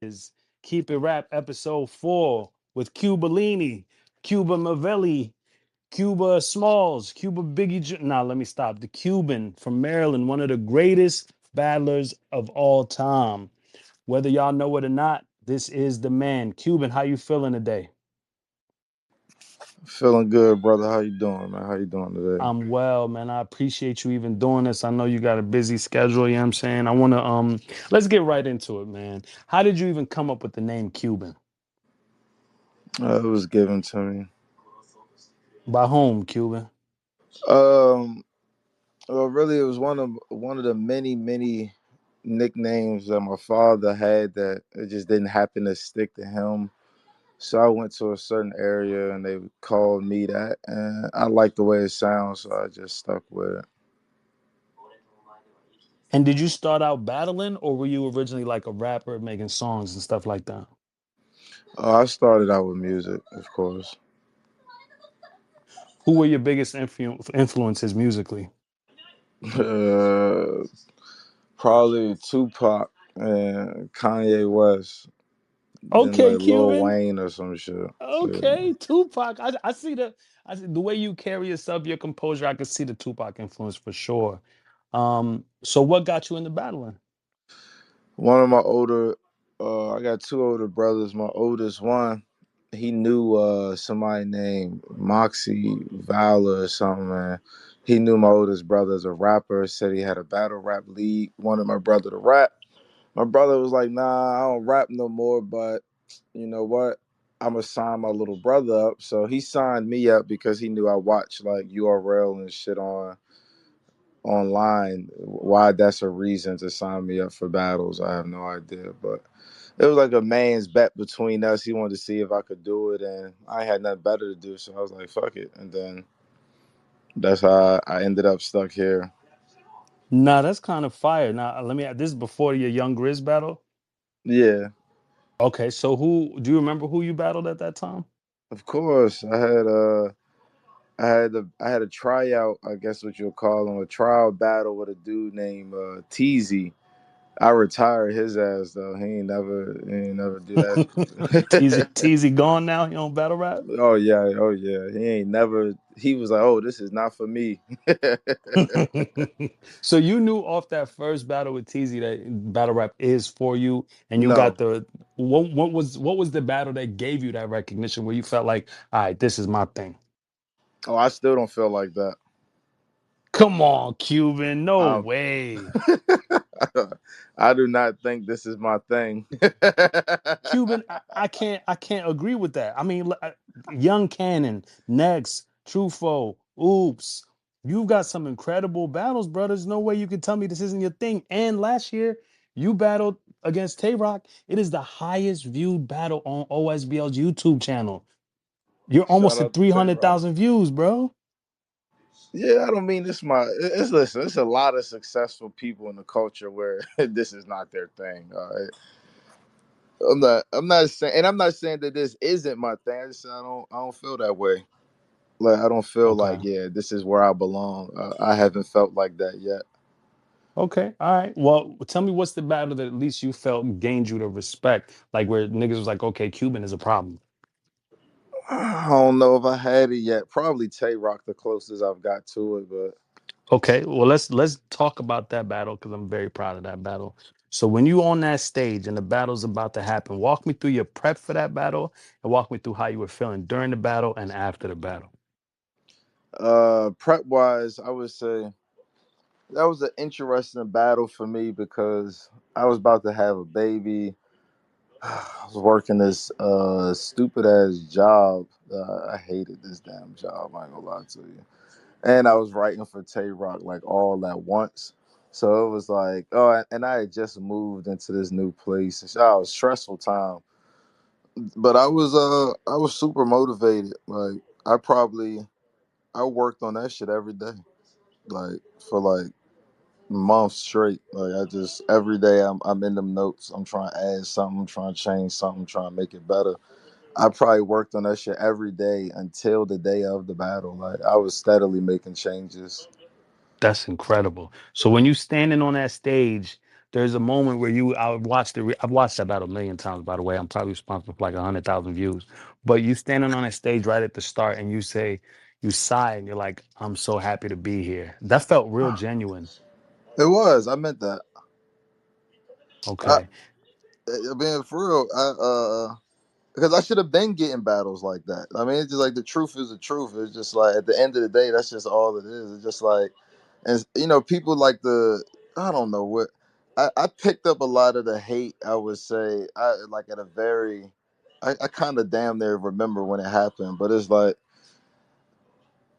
is Keep It Rap episode 4 with Cubalini, Cuba Mavelli, Cuba Smalls, Cuba Biggie. Nah, let me stop. The Cuban from Maryland, one of the greatest battlers of all time. Whether y'all know it or not, this is the man. Cuban, how you feeling today? Feeling good, brother. How you doing, man? How you doing today? I'm well, man. I appreciate you even doing this. I know you got a busy schedule, you know what I'm saying? I want to let's get right into it, man. How did you even come up with the name Cuban? It was given to me. By whom, Cuban? Um, well, really, it was one of the many nicknames that my father had that it just didn't happen to stick to him. So I went to a certain area and they called me that, and I liked the way it sounds, so I just stuck with it. And did you start out battling or were you originally like a rapper making songs and stuff like that? I started out with music, of course. Who were your biggest influences musically? Uh, Probably Tupac and Kanye West, then Okay, like Lil Cuban. Wayne or some shit. Yeah. Okay, Tupac. I see the way you carry yourself, your composure. I can see the Tupac influence for sure. So what got you into battling? One of my older, I got two older brothers. My oldest one, he knew somebody named Moxie Valor or something, man. He knew my oldest brother as a rapper, said he had a battle rap league, wanted my brother to rap. My brother was like, nah, I don't rap no more, but you know what? I'm gonna sign my little brother up. So he signed me up because he knew I watched like URL and shit online. Why that's a reason to sign me up for battles, I have no idea. But it was like a man's bet between us. He wanted to see if I could do it, and I had nothing better to do, so I was like, "Fuck it." And then that's how I ended up stuck here. Nah, that's kind of fire. Now let me. This is before your Young Grizz battle. Yeah, Okay, so who do you remember who you battled at that time? of course. I had a tryout, I guess what you'll call him, a trial battle with a dude named Teasy. I retired his ass though. He ain't never do that. Teasy gone now. He on battle rap. Oh yeah, oh yeah. He ain't never. He was like, "Oh, this is not for me." So you knew off that first battle with Teasy that battle rap is for you, and you got No. the what was the battle that gave you that recognition where you felt like, all right, this is my thing. Oh, I still don't feel like that. Come on, Cuban, no Um, way. I do not think this is my thing. Cuban, I can't agree with that. I mean, Young Kannon, next, Tru Foe, oops. You've got some incredible battles, brothers. No way you can tell me this isn't your thing. And last year, you battled against Tay Roc. It is the highest viewed battle on OSBL's YouTube channel. You're Shout almost at out to Tay Roc. 300,000 views, bro. Yeah, I don't mean this. It's listen. It's a lot of successful people in the culture where this is not their thing. All right? I'm not saying, and I'm not saying that this isn't my thing. I just I don't feel that way. Like I don't feel like, Okay. yeah, this is where I belong. I haven't felt like that yet. Okay. All right. Well, tell me what's the battle that at least you felt gained you the respect, like where niggas was like, okay, Cuban is a problem. I don't know if I had it yet. Probably Tay Roc, the closest I've got to it, but Okay, well let's talk about that battle because I'm very proud of that battle. So when you on that stage and the battle's about to happen, walk me through your prep for that battle and walk me through how you were feeling during the battle and after the battle. prep wise, I would say that was an interesting battle for me because I was about to have a baby. I was working this stupid ass job. I hated this damn job. I ain't gonna lie to you. And I was writing for Tay Roc like all at once. So it was like, oh, and I had just moved into this new place. So it was stressful time. But I was super motivated. Like I worked on that shit every day. Like for like months straight. Like I just every day I'm in them notes. I'm trying to add something, I'm trying to change something, trying to make it better. I probably worked on that shit every day until the day of the battle. Like I was steadily making changes. That's incredible. So when you standing on that stage, there's a moment where I watched I've watched that battle a million times, by the way. I'm probably responsible for like 100,000 views. But you standing on that stage right at the start and you say, you sigh and you're like, I'm so happy to be here. That felt real genuine. It was. I meant that. I, Okay. being for real, because I should have been getting battles like that. I mean, it's just like the truth is the truth. It's just like at the end of the day, that's just all it is. It's just like, and people like I don't know what. I picked up a lot of the hate. I would say I like at a very, I kind of damn near remember when it happened, but it's like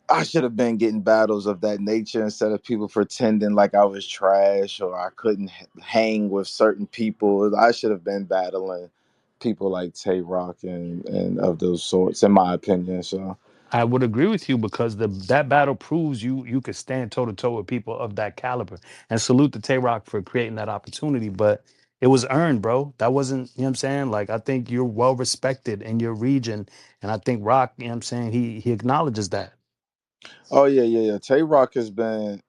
I should have been getting battles of that nature instead of people pretending like I was trash or I couldn't hang with certain people. I should have been battling people like Tay Roc and of those sorts, in my opinion. So, I would agree with you because that battle proves you could stand toe to toe with people of that caliber. And salute to Tay Roc for creating that opportunity. But it was earned, bro. That wasn't, you know what I'm saying? Like I think you're well respected in your region. And I think Rock, you know what I'm saying, he acknowledges that. oh yeah, yeah, yeah. Tay Roc has been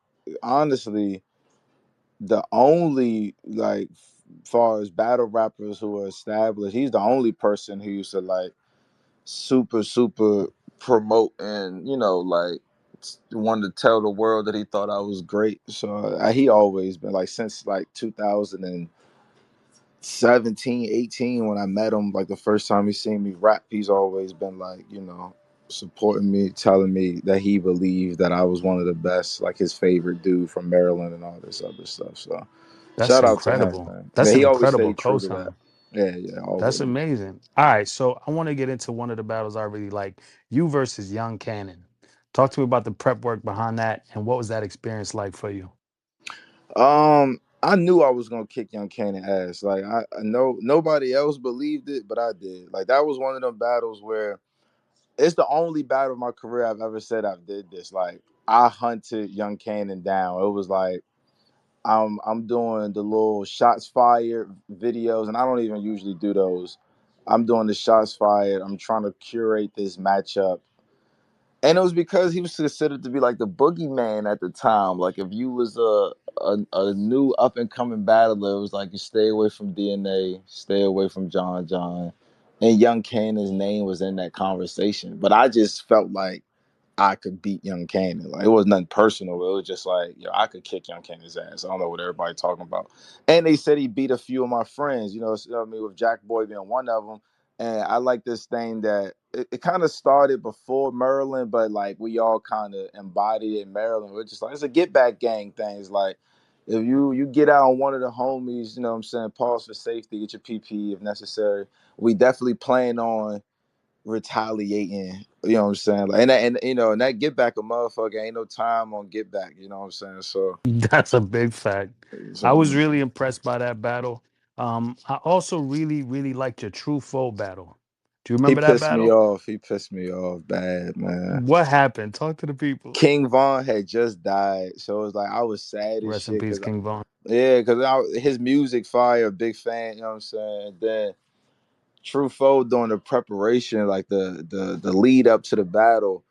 honestly the only like far as battle rappers who are established. He's the only person who used to like super promote and like wanted to tell the world that he thought I was great. So he always been like since like 2017, 18 when I met him, like the first time he seen me rap, he's always been like, supporting me, telling me that he believed that I was one of the best, like his favorite dude from Maryland and all this other stuff. So That's shout out to him, incredible. man. Yeah, That's he an always incredible stayed true to that. cosign. Yeah, yeah, That's always. amazing. All right, so I want to get into one of the battles I really like. You versus Young Kannon. Talk to me about the prep work behind that and what was that experience like for you? I knew I was gonna kick Young Kannon ass. Like I know nobody else believed it, but I did. Like that was one of them battles where it's the only battle of my career I've ever said I did this. Like I hunted Young Kannon down. It was like I'm doing the little shots fired videos, and I don't even usually do those. I'm doing the shots fired. I'm trying to curate this matchup. And it was because he was considered to be like the boogeyman at the time. Like if you was a new up and coming battler, it was like you stay away from DNA, stay away from John, and Young Cannon's name was in that conversation. But I just felt like I could beat Young Kannon. Like it was nothing personal. It was just like, I could kick Young Cannon's ass. I don't know what everybody talking about. And they said he beat a few of my friends. What I mean, with Jack Boy being one of them. And I like this thing that it kind of started before Maryland, but like we all kind of embodied it in Maryland. We're just like it's a get back gang thing. It's like if you get out on one of the homies, you know what I'm saying, pause for safety, get your PP if necessary. We definitely plan on retaliating. You know what I'm saying? Like, and that get back a motherfucker ain't no time on get back. You know what I'm saying? So, That's a big fact. I so was really impressed by that battle. I also really liked your True Foe battle. Do you he remember that pissed me battle? off. He pissed me off bad, man. What happened? Talk to the people. King Von had just died, so it was like I was sad as Rest in shit peace, because King Von. yeah, because his music fire, big fan. You know what I'm saying? And then Tru Foe during the preparation, like the lead up to the battle.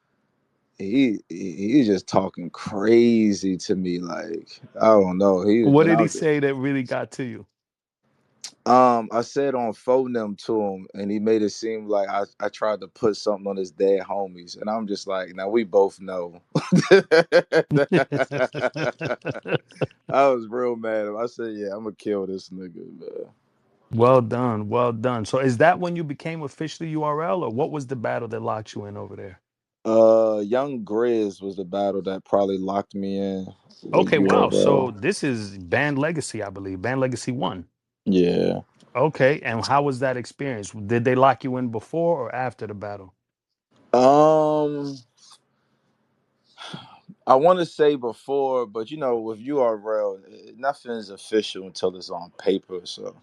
He's just talking crazy to me. Like I don't know. What And did I he was say that really got to you? I said on phone them to him, and he made it seem like I tried to put something on his dead homies, and I'm just like, now we both know. I was real mad. I said, yeah, I'm gonna kill this nigga, man. Well done, well done. So is that when you became officially URL, or what was the battle that locked you in over there? Young Grizz was the battle that probably locked me in with Okay, wow. So URL. this is Band Legacy, I believe. Band Legacy 1. Yeah. Okay, and how was that experience? Did they lock you in before or after the battle? Um, I want to say before, but with URL, nothing is official until it's on paper. So,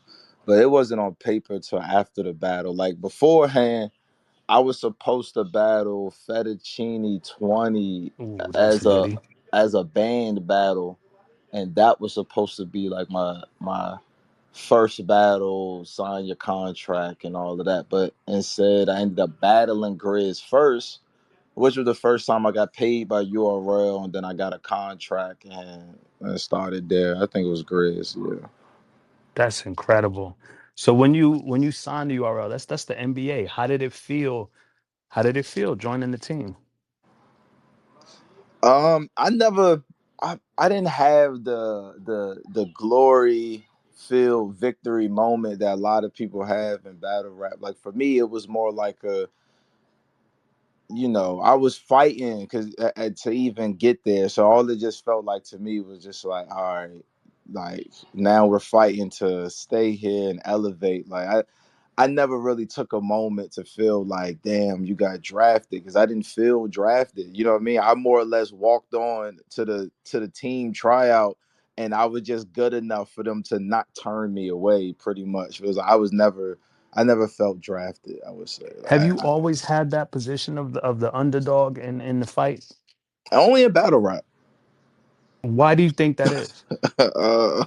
but it wasn't on paper till after the battle. Like beforehand, I was supposed to battle Fettuccine 20 Ooh, that's as a litty. as a band battle, and that was supposed to be like my first battle, sign your contract and all of that. But instead, I ended up battling Grizz first, which was the first time I got paid by URL, and then I got a contract and started there. I think it was Grizz, yeah. That's incredible. So when you signed the URL, that's the NBA. How did it feel? How did it feel joining the team? I never, I didn't have the glory feel victory moment that a lot of people have in battle rap. Like for me, it was more like a, I was fighting because to even get there. So all it just felt like to me was just like, all right, like now we're fighting to stay here and elevate. Like I never really took a moment to feel like, damn, you got drafted because I didn't feel drafted. You know what I mean? I more or less walked on to the team tryout, and I was just good enough for them to not turn me away. Pretty much, because I never felt drafted. I would say Have you always had that position of the underdog in the fight? only in battle rap. Why do you think that is? uh,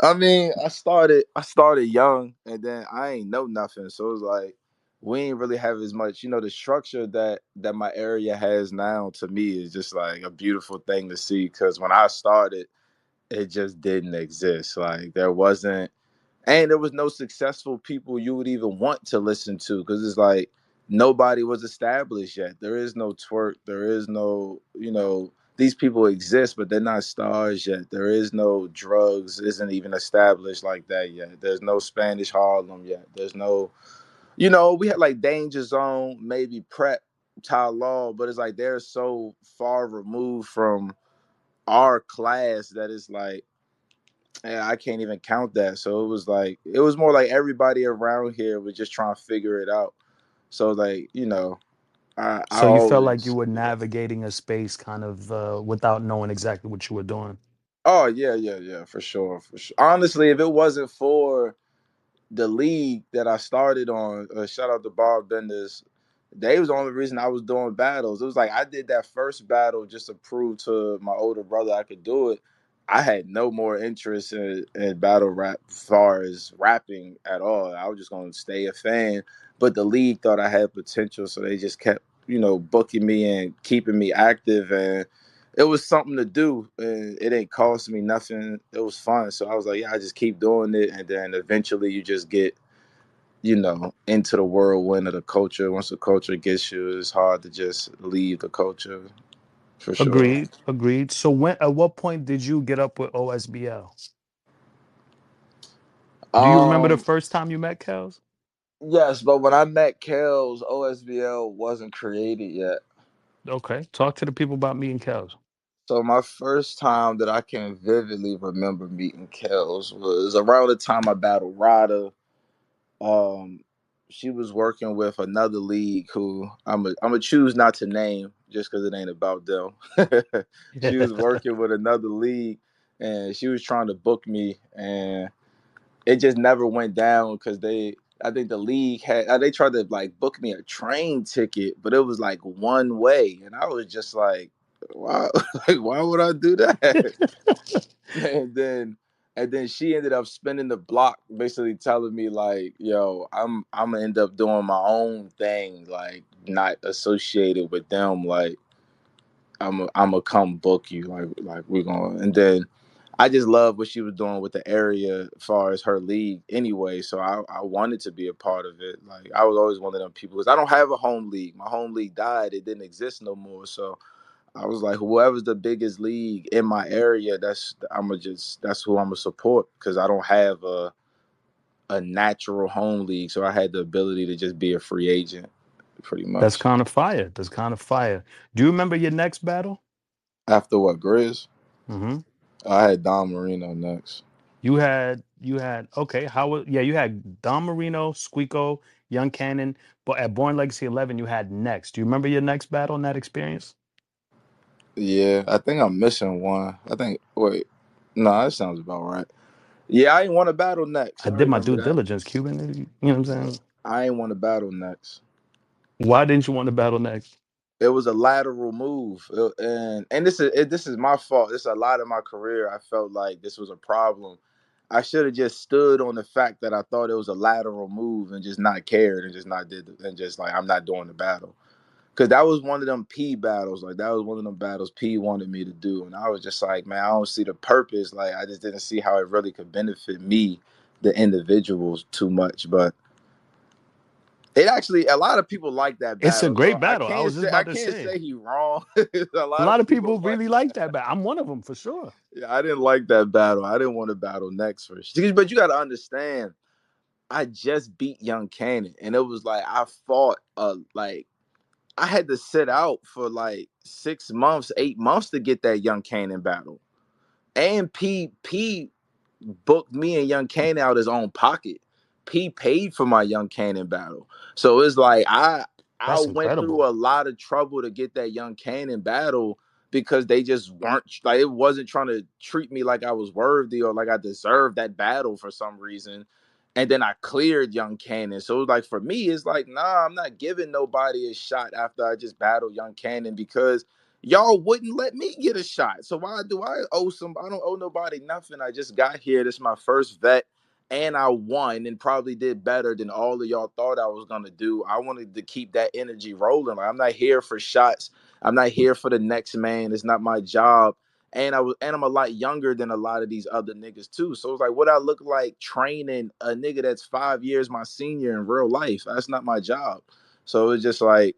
I mean, I started young, and then I ain't know nothing, so it was like we ain't really have as much. The structure that my area has now to me is just like a beautiful thing to see. Because when I started, it just didn't exist. Like there wasn't, and there was no successful people you would even want to listen to because it's like nobody was established yet. There is no twerk. There is no, these people exist, but they're not stars yet. There is no drugs, isn't even established like that yet. There's no Spanish Harlem yet. There's no, we had like Danger Zone, maybe Prep, Ty Law, but it's like they're so far removed from our class that it's like, yeah, I can't even count that. So it was more like everybody around here was just trying to figure it out. So like, I So you felt like you always, were yeah. navigating a space kind of without knowing exactly what you were doing. Oh yeah, yeah, yeah, for sure, for sure. Honestly, if it wasn't for the league that I started on, shout out to Bob Benders. They was the only reason I was doing battles. It was like I did that first battle just to prove to my older brother I could do it. I had no more interest in battle rap as far as rapping at all. I was just gonna stay a fan. But the league thought I had potential, so they just kept, booking me and keeping me active, and it was something to do, and it didn't cost me nothing. It was fun, so I was like, yeah, I just keep doing it, and then eventually you just get, into the whirlwind of the culture. Once the culture gets you, it's hard to just leave the culture for sure. Agreed, agreed. So when at what point did you get up with OSBL? Do you remember the Um, first time you met Kelz? yes, but when I met Kelz, OSBL wasn't created yet. Okay, talk to the people about meeting Kelz. So my first time that I can vividly remember meeting Kelz was around the time I battled Rada. Um, she was working with another league who I'm a choose not to name just because it ain't about them. She was working with another league, and she was trying to book me, and it just never went down because I think the league had they tried to like book me a train ticket, but it was like one way, and I was just like, why, like why would I do that? and then and then she ended up spinning the block, basically telling me like, yo, I'm gonna end up doing my own thing, like not associated with them. Like I'm gonna come book you, like we're gonna. And then I just love what she was doing with the area as far as her league anyway. So I wanted to be a part of it. Like I was always one of them people because I don't have a home league. My home league died. It didn't exist no more. So I was like, whoever's the biggest league in my area, that's who I'm gonna support because I don't have a natural home league. So I had the ability to just be a free agent, pretty That's much. kind of fire. That's kind of fire. Do you remember your next battle? After what, Grizz? Hmm. I had Don Marino next. You had okay. Yeah, you had Don Marino, Squeako, Young Cannon, but at Born Legacy 11 you had next. Do you remember your next battle and that experience? Yeah, I think I'm missing one. I think wait, no, that sounds about right. Yeah, I ain't want to battle next. I I did my remember due that. diligence, Cuban. You know what I'm saying? I ain't want to battle next. Why didn't you want to battle next? It was a lateral move, and this is my fault. This is a lot of my career. I felt like this was a problem. I should have just stood on the fact that I thought it was a lateral move and just not cared and just not did and just like I'm not doing the battle. Cause that was one of them P battles. Like that was one of them battles P wanted me to do. And I was just like, man, I don't see the purpose. Like I just didn't see how it really could benefit me, the individuals, too much. But it actually a lot of people like that It's a battle. So great battle. I was just I about to can't say. say he wrong. A A lot lot of of people people like really like that battle. I'm one of them for sure. yeah, I didn't like that battle. I didn't want to battle next for sure. But you gotta understand, I just beat Young Kannon. And it was like I fought like I had to sit out for like 6 months, 8 months to get that Young Kannon battle. And P booked me and Young Kannon out his own pocket. P paid for my Young Kannon battle. So it's like I That's went through incredible. a lot of trouble to get that Young Kannon battle because they just weren't like it wasn't trying to treat me like I was worthy or like I deserved that battle for some reason. And then I cleared Young Kannon. So it was like for me, it's like, nah, I'm not giving nobody a shot after I just battled Young Kannon because y'all wouldn't let me get a shot. So why do I owe some? I don't owe nobody nothing. I just got here. This is my first vet, and I won and probably did better than all of y'all thought I was gonna do. I wanted to keep that energy rolling. Like I'm not here for shots. I'm not here for the next man. It's not my job. And I'm a lot younger than a lot of these other niggas too. So it's like what I look like training a nigga that's 5 years my senior in real life. That's not my job. So it's just like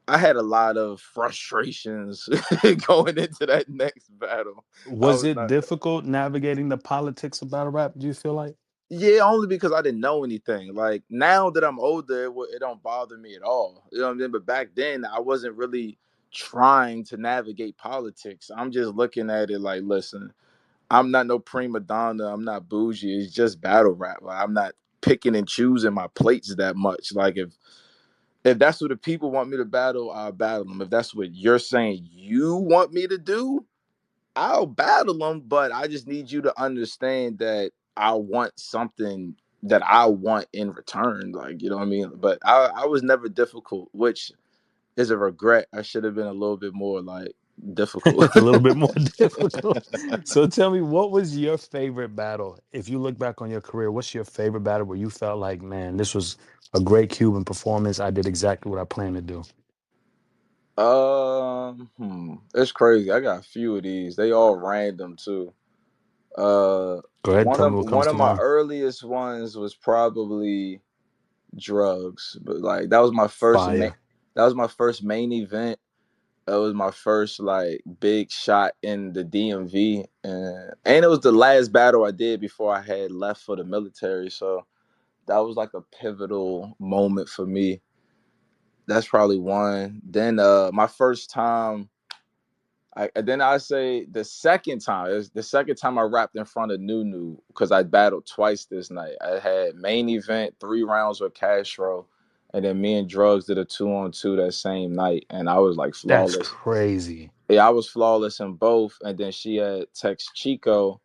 I had a lot of frustrations going into that next battle. I Was was it not. difficult navigating the politics of battle rap? Do you feel like? Yeah, only because I didn't know anything. Like now that I'm older, it don't bother me at all. You know what I mean? But back then, I wasn't really trying to navigate politics. I'm just looking at it like, listen, I'm not no prima donna. I'm not bougie. It's just battle rap. Like I'm not picking and choosing my plates that much. Like if that's what the people want me to battle, I'll battle them. If that's what you're saying you want me to do, I'll battle them. But I just need you to understand that I want something that I want in return. Like, you know what I mean? But I was never difficult, which is a regret. I should have been a little bit more like difficult. A little bit more difficult. So tell me, what was your favorite battle? If you look back on your career, what's your favorite battle where you felt like, man, this was a great Cuban performance. I did exactly what I planned to do. It's crazy. I got a few of these. They all random too. Uh, Go ahead, tell me what comes one of to my mind. earliest ones was probably drugs, but like that was my first Fire. that was my first main event. That was my first like big shot in the DMV, and it was the last battle I did before I had left for the military. So that was like a pivotal moment for me. That's probably one. Then my first time I say the second time. It was the second time I rapped in front of Nu because I battled twice this night. I had main event 3 rounds with Castro, and then me and Drugs did a 2-on-2 that same night, and I was like That's flawless. crazy. Yeah, I was flawless in both, and then she had text Chico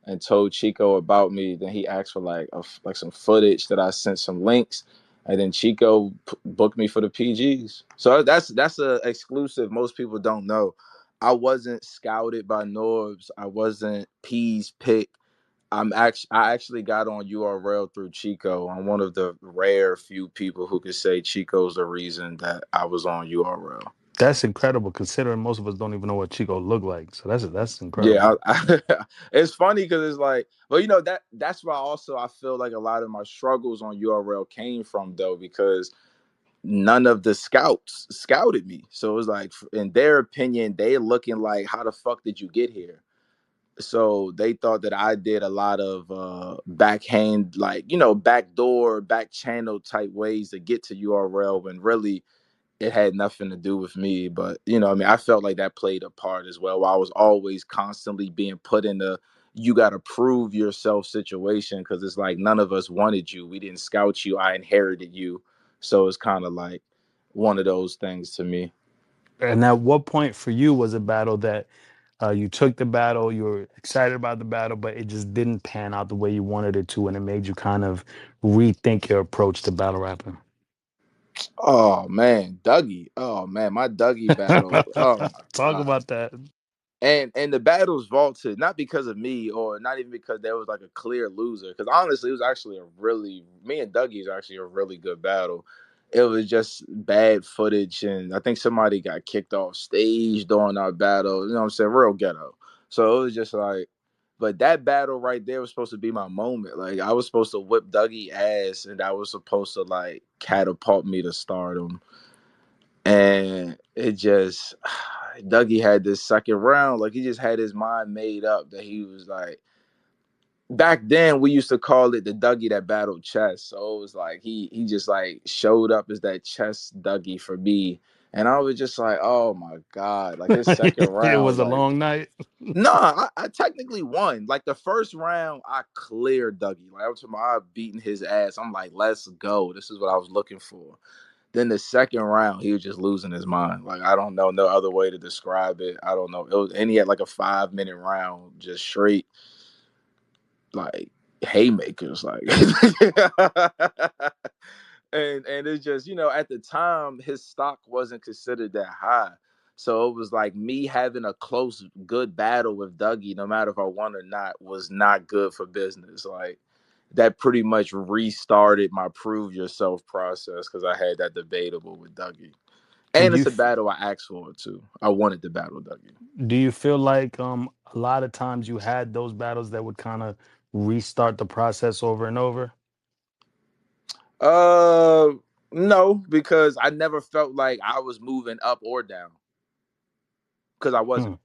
and told Chico about me. Then he asked for like some footage that I sent some links, and then Chico booked me for the PGs. So that's a exclusive. Most people don't know. I wasn't scouted by Norbs. I wasn't P's pick. I actually got on URL through Chico. I'm one of the rare few people who could say Chico's the reason that I was on URL. That's incredible considering most of us don't even know what Chico looked like. So that's Yeah, incredible. it's funny because it's like, but that's why also I feel like a lot of my struggles on URL came from though because none of the scouts scouted me, so it was like in their opinion they looking like how the fuck did you get here? So they thought that I did a lot of backhand, like backdoor, back channel type ways to get to URL when really it had nothing to do with me. But I mean, I felt like that played a part as well. I was always constantly being put in the you got to prove yourself situation because it's like none of us wanted you. We didn't scout you. I inherited you. So it's kind of like one of those things to me. And at what point for you was a battle that you took the battle, you were excited about the battle, but it just didn't pan out the way you wanted it to, and it made you kind of rethink your approach to battle rapping? Oh man, Dougy. Oh man, my Dougy battle. Oh my Talk god. about that. And the battle's vaulted not because of me or not even because there was like a clear loser. Because honestly, it was actually a really me and Dougie is actually a really good battle. it was just bad footage, and I think somebody got kicked off stage during our battle. You know what I'm saying? Real ghetto. So it was just like, but that battle right there was supposed to be my moment. Like I was supposed to whip Dougy ass, and that was supposed to like catapult me to stardom. And it just Dougy had this second round, like he just had his mind made up that he was like, back then we used to call it the Dougy that battled chess. So it was like he just like showed up as that chess Dougy for me. And I was just like, oh my God, like his second It round, was a like long night. no, I technically won. Like the first round, I cleared Dougy. Like I was I beating his ass. I'm like, let's go. This is what I was looking for. Then the second round, he was just losing his mind. Like I don't know no other way to describe it. I don't know. It was, and he had like a 5 minute round, just straight like haymakers, like and it's just, at the time his stock wasn't considered that high. So it was like me having a close, good battle with Dougy, no matter if I won or not, was not good for business. Like that pretty much restarted my prove yourself process because I had that debatable with Dougy. And And it's a battle I asked for too. I wanted to battle Dougy. do you feel like a lot of times you had those battles that would kind of restart the process over and over? Uh, no, because I never felt like I was moving up or down because I Hmm. wasn't.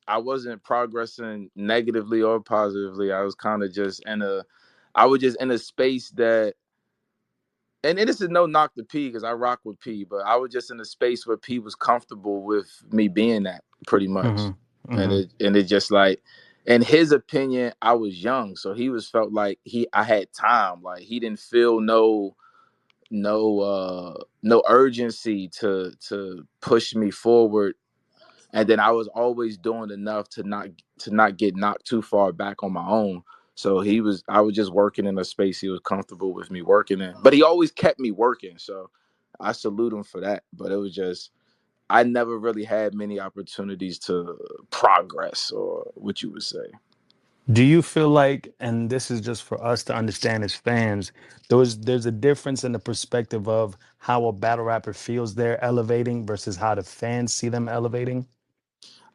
I wasn't progressing negatively or positively. I was kind of just I was just in a space that, and this is no knock to P because I rock with P, but I was just in a space where P was comfortable with me being that pretty much, Hmm. and Hmm. it just like, in his opinion, I was young, so he was felt like I had time, like he didn't feel no urgency to push me forward, and then I was always doing enough to not get knocked too far back on my own. So I was just working in a space he was comfortable with me working in, but he always kept me working. So I salute him for that. But it was just, I never really had many opportunities to progress, or what you would say. Do you feel like, and this is just for us to understand as fans, there's a difference in the perspective of how a battle rapper feels they're elevating versus how the fans see them elevating?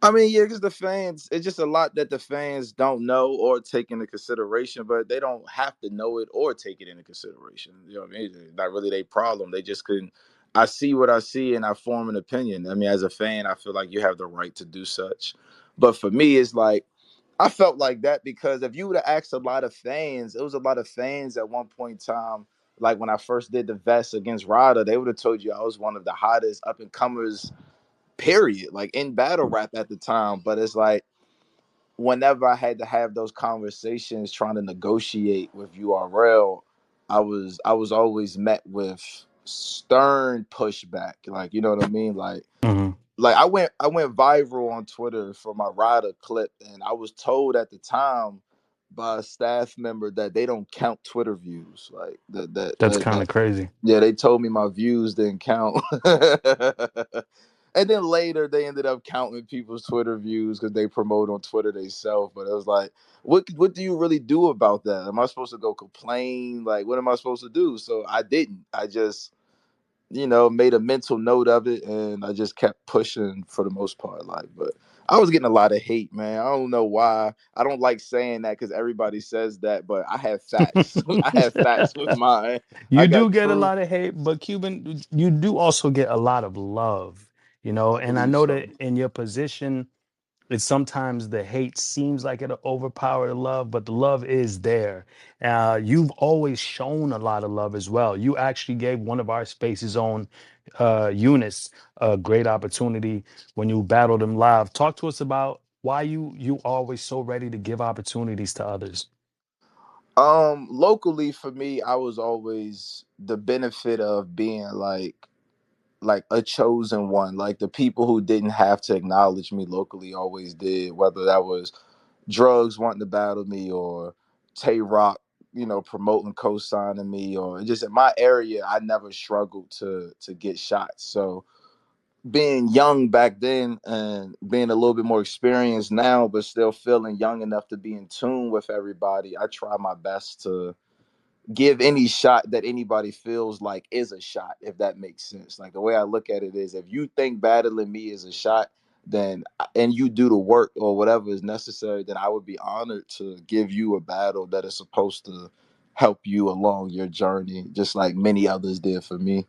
I mean, yeah, because the fans, it's just a lot that the fans don't know or take into consideration, but they don't have to know it or take it into consideration. You know what I mean? It's not really their problem. They just couldn't. I see what I see and I form an opinion. I mean, as a fan, I feel like you have the right to do such. But for me, it's like, I felt like that because if you would have asked a lot of fans, it was a lot of fans at one point in time. Like when I first did the vest against Rada, they would have told you I was one of the hottest up and comers, period, like in battle rap at the time. But it's like whenever I had to have those conversations trying to negotiate with URL, I was always met with stern pushback. Like, you know what I mean? Hmm. Like I went viral on Twitter for my Ryder clip, and I was told at the time by a staff member that they don't count Twitter views. Like That's kind of crazy. yeah, they told me my views didn't count. And then later they ended up counting people's Twitter views because they promote on Twitter themselves. But it was like, what do you really do about that? Am I supposed to go complain? Like, what am I supposed to do? So I didn't. I just, made a mental note of it, and I just kept pushing for the most part. Like, but I was getting a lot of hate, man. I don't know why. I don't like saying that because everybody says that, but I have facts. I have facts with mine. I You do got get a true. lot of hate, but Cuban, you do also get a lot of love, I and I believe know so. that in your position, it's sometimes the hate seems like it'll overpower the love, but the love is there. You've always shown a lot of love as well. You actually gave one of our spaces on Eunice a great opportunity when you battled him live. Talk to us about why you always so ready to give opportunities to others. Locally for me, I was always the benefit of being like a chosen one. Like the people who didn't have to acknowledge me locally always did, whether that was drugs wanting to battle me, or Tay Roc, promoting co-signing me, or just in my area, I never struggled to get shots. So being young back then and being a little bit more experienced now, but still feeling young enough to be in tune with everybody, I try my best give any shot that anybody feels like is a shot, if that makes sense. Like the way I look at it is, if you think battling me is a shot, then and you do the work or whatever is necessary, then I would be honored to give you a battle that is supposed to help you along your journey, just like many others did for me.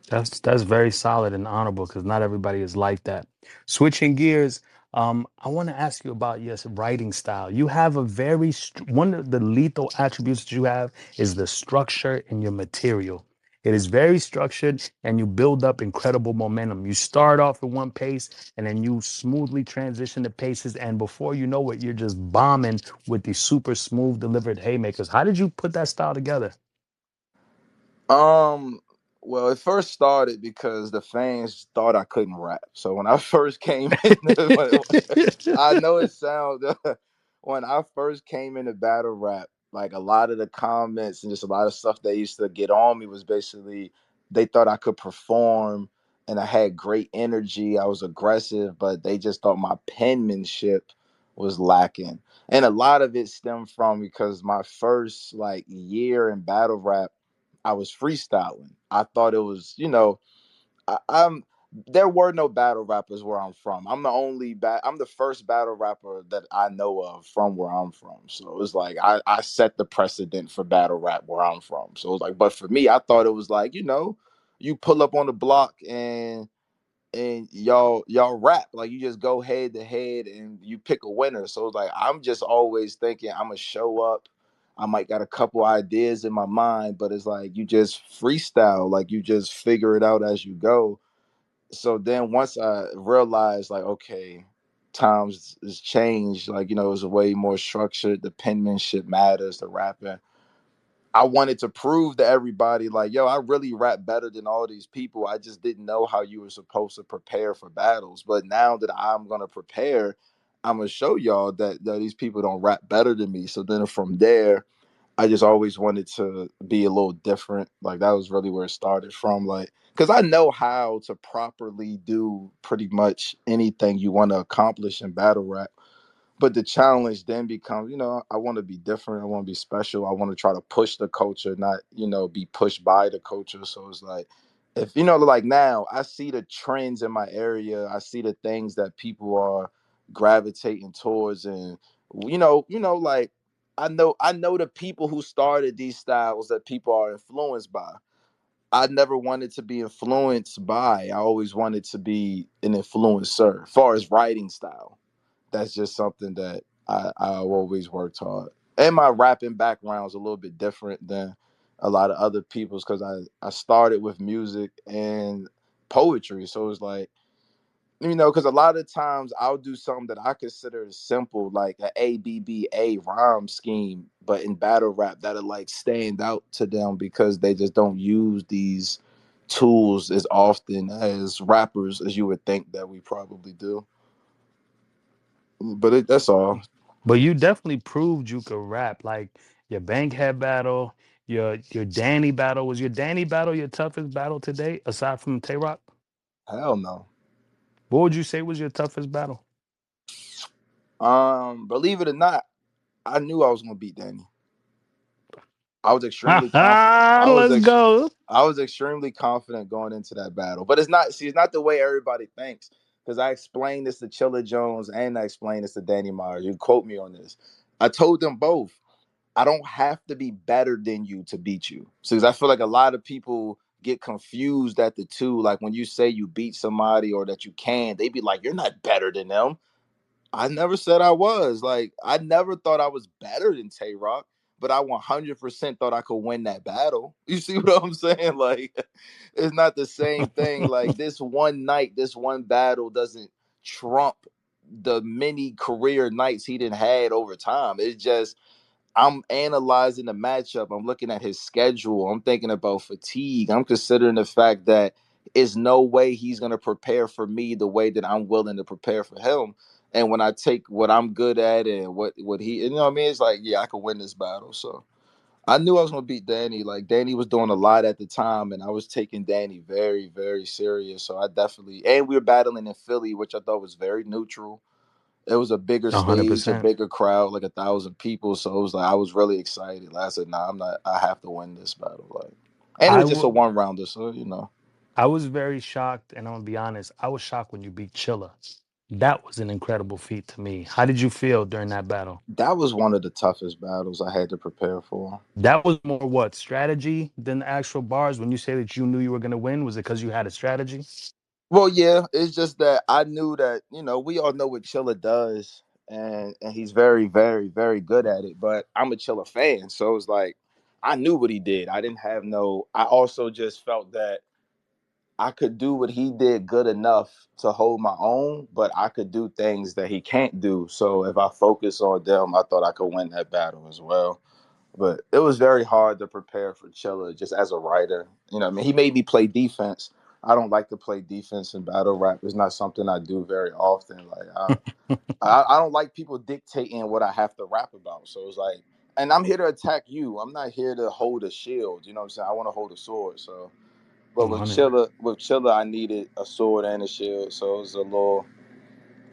That's very solid and honorable because not everybody is like that. Switching gears, I want to ask you about your writing style. You have a very one of the lethal attributes that you have is the structure in your material. It is very structured and you build up incredible momentum. You start off at one pace and then you smoothly transition to paces. And before you know it, you're just bombing with these super smooth delivered haymakers. How did you put that style together? Um, well, it first started because the fans thought I couldn't rap. So when I first came in, I know it sounds when I first came into battle rap, like a lot of the comments and just a lot of stuff they used to get on me was basically they thought I could perform and I had great energy. I was aggressive, but they just thought my penmanship was lacking. And a lot of it stemmed from because my first like year in battle rap, I was freestyling. I thought it was, I'm there were no battle rappers where I'm from. I'm the first battle rapper that I know of from where I'm from. So it was like I set the precedent for battle rap where I'm from. So it was like, but for me, I thought it was like, you pull up on the block and y'all rap. Like you just go head to head and you pick a winner. So it's like I'm just always thinking I'm gonna show up. I might got a couple ideas in my mind, but it's like you just freestyle, like you just figure it out as you go. So then once I realized like, okay, times has changed, like, it's a way more structured, the penmanship matters, the rapping. I wanted to prove to everybody, like, yo, I really rap better than all these people. I just didn't know how you were supposed to prepare for battles. But now that I'm gonna prepare, I'm gonna show y'all that these people don't rap better than me. So then from there, I just always wanted to be a little different. Like that was really where it started from. Like, because I know how to properly do pretty much anything you want to accomplish in battle rap. But the challenge then becomes, I want to be different. I want to be special. I want to try to push the culture, not, be pushed by the culture. So it's like, if, like now I see the trends in my area, I see the things that people are gravitating towards. And, like, I know the people who started these styles that people are influenced by. I never wanted to be influenced by. I always wanted to be an influencer as far as writing style. That's just something that I've always worked hard. And my rapping background is a little bit different than a lot of other people's because I started with music and poetry. So it's like, because a lot of times I'll do something that I consider simple, like an ABBA rhyme scheme, but in battle rap that'll like stand out to them because they just don't use these tools as often as rappers as you would think that we probably do. But that's all. But you definitely proved you could rap. Like your Bankhead battle, your Danny battle. Was your Danny battle your toughest battle today, aside from Tay Roc? Hell no. What would you say was your toughest battle? Believe it or not, I knew I was gonna beat Danny. I was Ha extremely confident. ha! Let's go. I was extremely confident going into that battle. But it's not the way everybody thinks. Because I explained this to Chilla Jones and I explained this to Danny Meyer. You quote me on this. I told them both, I don't have to be better than you to beat you. So 'cause I feel like a lot of people get confused at the two. Like when you say you beat somebody or that you can, they be like, you're not better than them. I never said I was. Like, I never thought I was better than Tay Roc, but I 100% thought I could win that battle. You see what I'm saying? Like, it's not the same thing. Like, this one night, this one battle doesn't trump the many career nights he didn't had over time. It's just I'm analyzing the matchup. I'm looking at his schedule. I'm thinking about fatigue. I'm considering the fact that is no way he's going to prepare for me the way that I'm willing to prepare for him. And when I take what I'm good at and what he, what I mean, it's like, yeah, I could win this battle. So I knew I was going to beat Danny. Like Danny was doing a lot at the time, and I was taking Danny very, very serious. So I definitely, and we were battling in Philly, which I thought was very neutral. It was a bigger A hundred stage, a percent. bigger crowd, like 1,000 people. So it was like I was really excited. Like I said, "Nah, I'm not. I have to win this battle." Like, and it I was just a would. one rounder, so you know. I was very shocked, and I'm gonna be honest. I was shocked when you beat Chilla. That was an incredible feat to me. How did you feel during that battle? That was one of the toughest battles I had to prepare for. That was more what, strategy than the actual bars? When you say that you knew you were gonna win, was it because you had a strategy? Well, yeah, it's just that I knew that we all know what Chilla does, and he's very, very, very good at it. But I'm a Chilla fan, so it's like I knew what he did. I didn't have no. I also just felt that I could do what he did good enough to hold my own, but I could do things that he can't do. So if I focus on them, I thought I could win that battle as well. But it was very hard to prepare for Chilla just as a writer. I mean, he made me play defense. I don't like to play defense in battle rap. It's not something I do very often. Like I don't like people dictating what I have to rap about. So it's like, and I'm here to attack you. I'm not here to hold a shield. You know what I'm saying? I want to hold a sword. So, but with 100. Chilla, I needed a sword and a shield. So it was a little.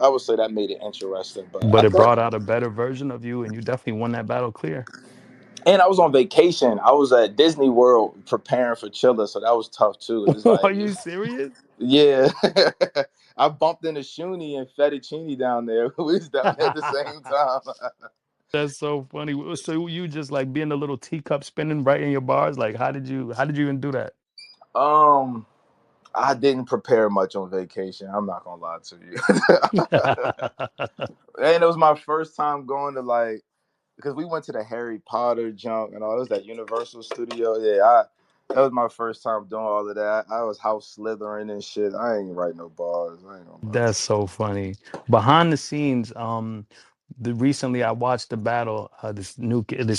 I would say that made it interesting. But But I it thought. brought out a better version of you, and you definitely won that battle clear. And I was on vacation. I was at Disney World preparing for Chilla, so that was tough too. It's Are like, you serious? yeah, I bumped into Shuni and Fettuccine down there. We was down there at the same time. That's so funny. So you just like being a little teacup spinning right in your bars. Like, how did you even do that? um, I didn't prepare much on vacation. I'm not gonna lie to you. And it was my first time going to like because we went to the Harry Potter junk and all. It was that Universal Studio. Yeah, that was my first time doing all of that. I was house slithering and shit. I ain't write no bars. I ain't gonna lie to That's so funny. Behind the scenes, the recently I watched the battle. This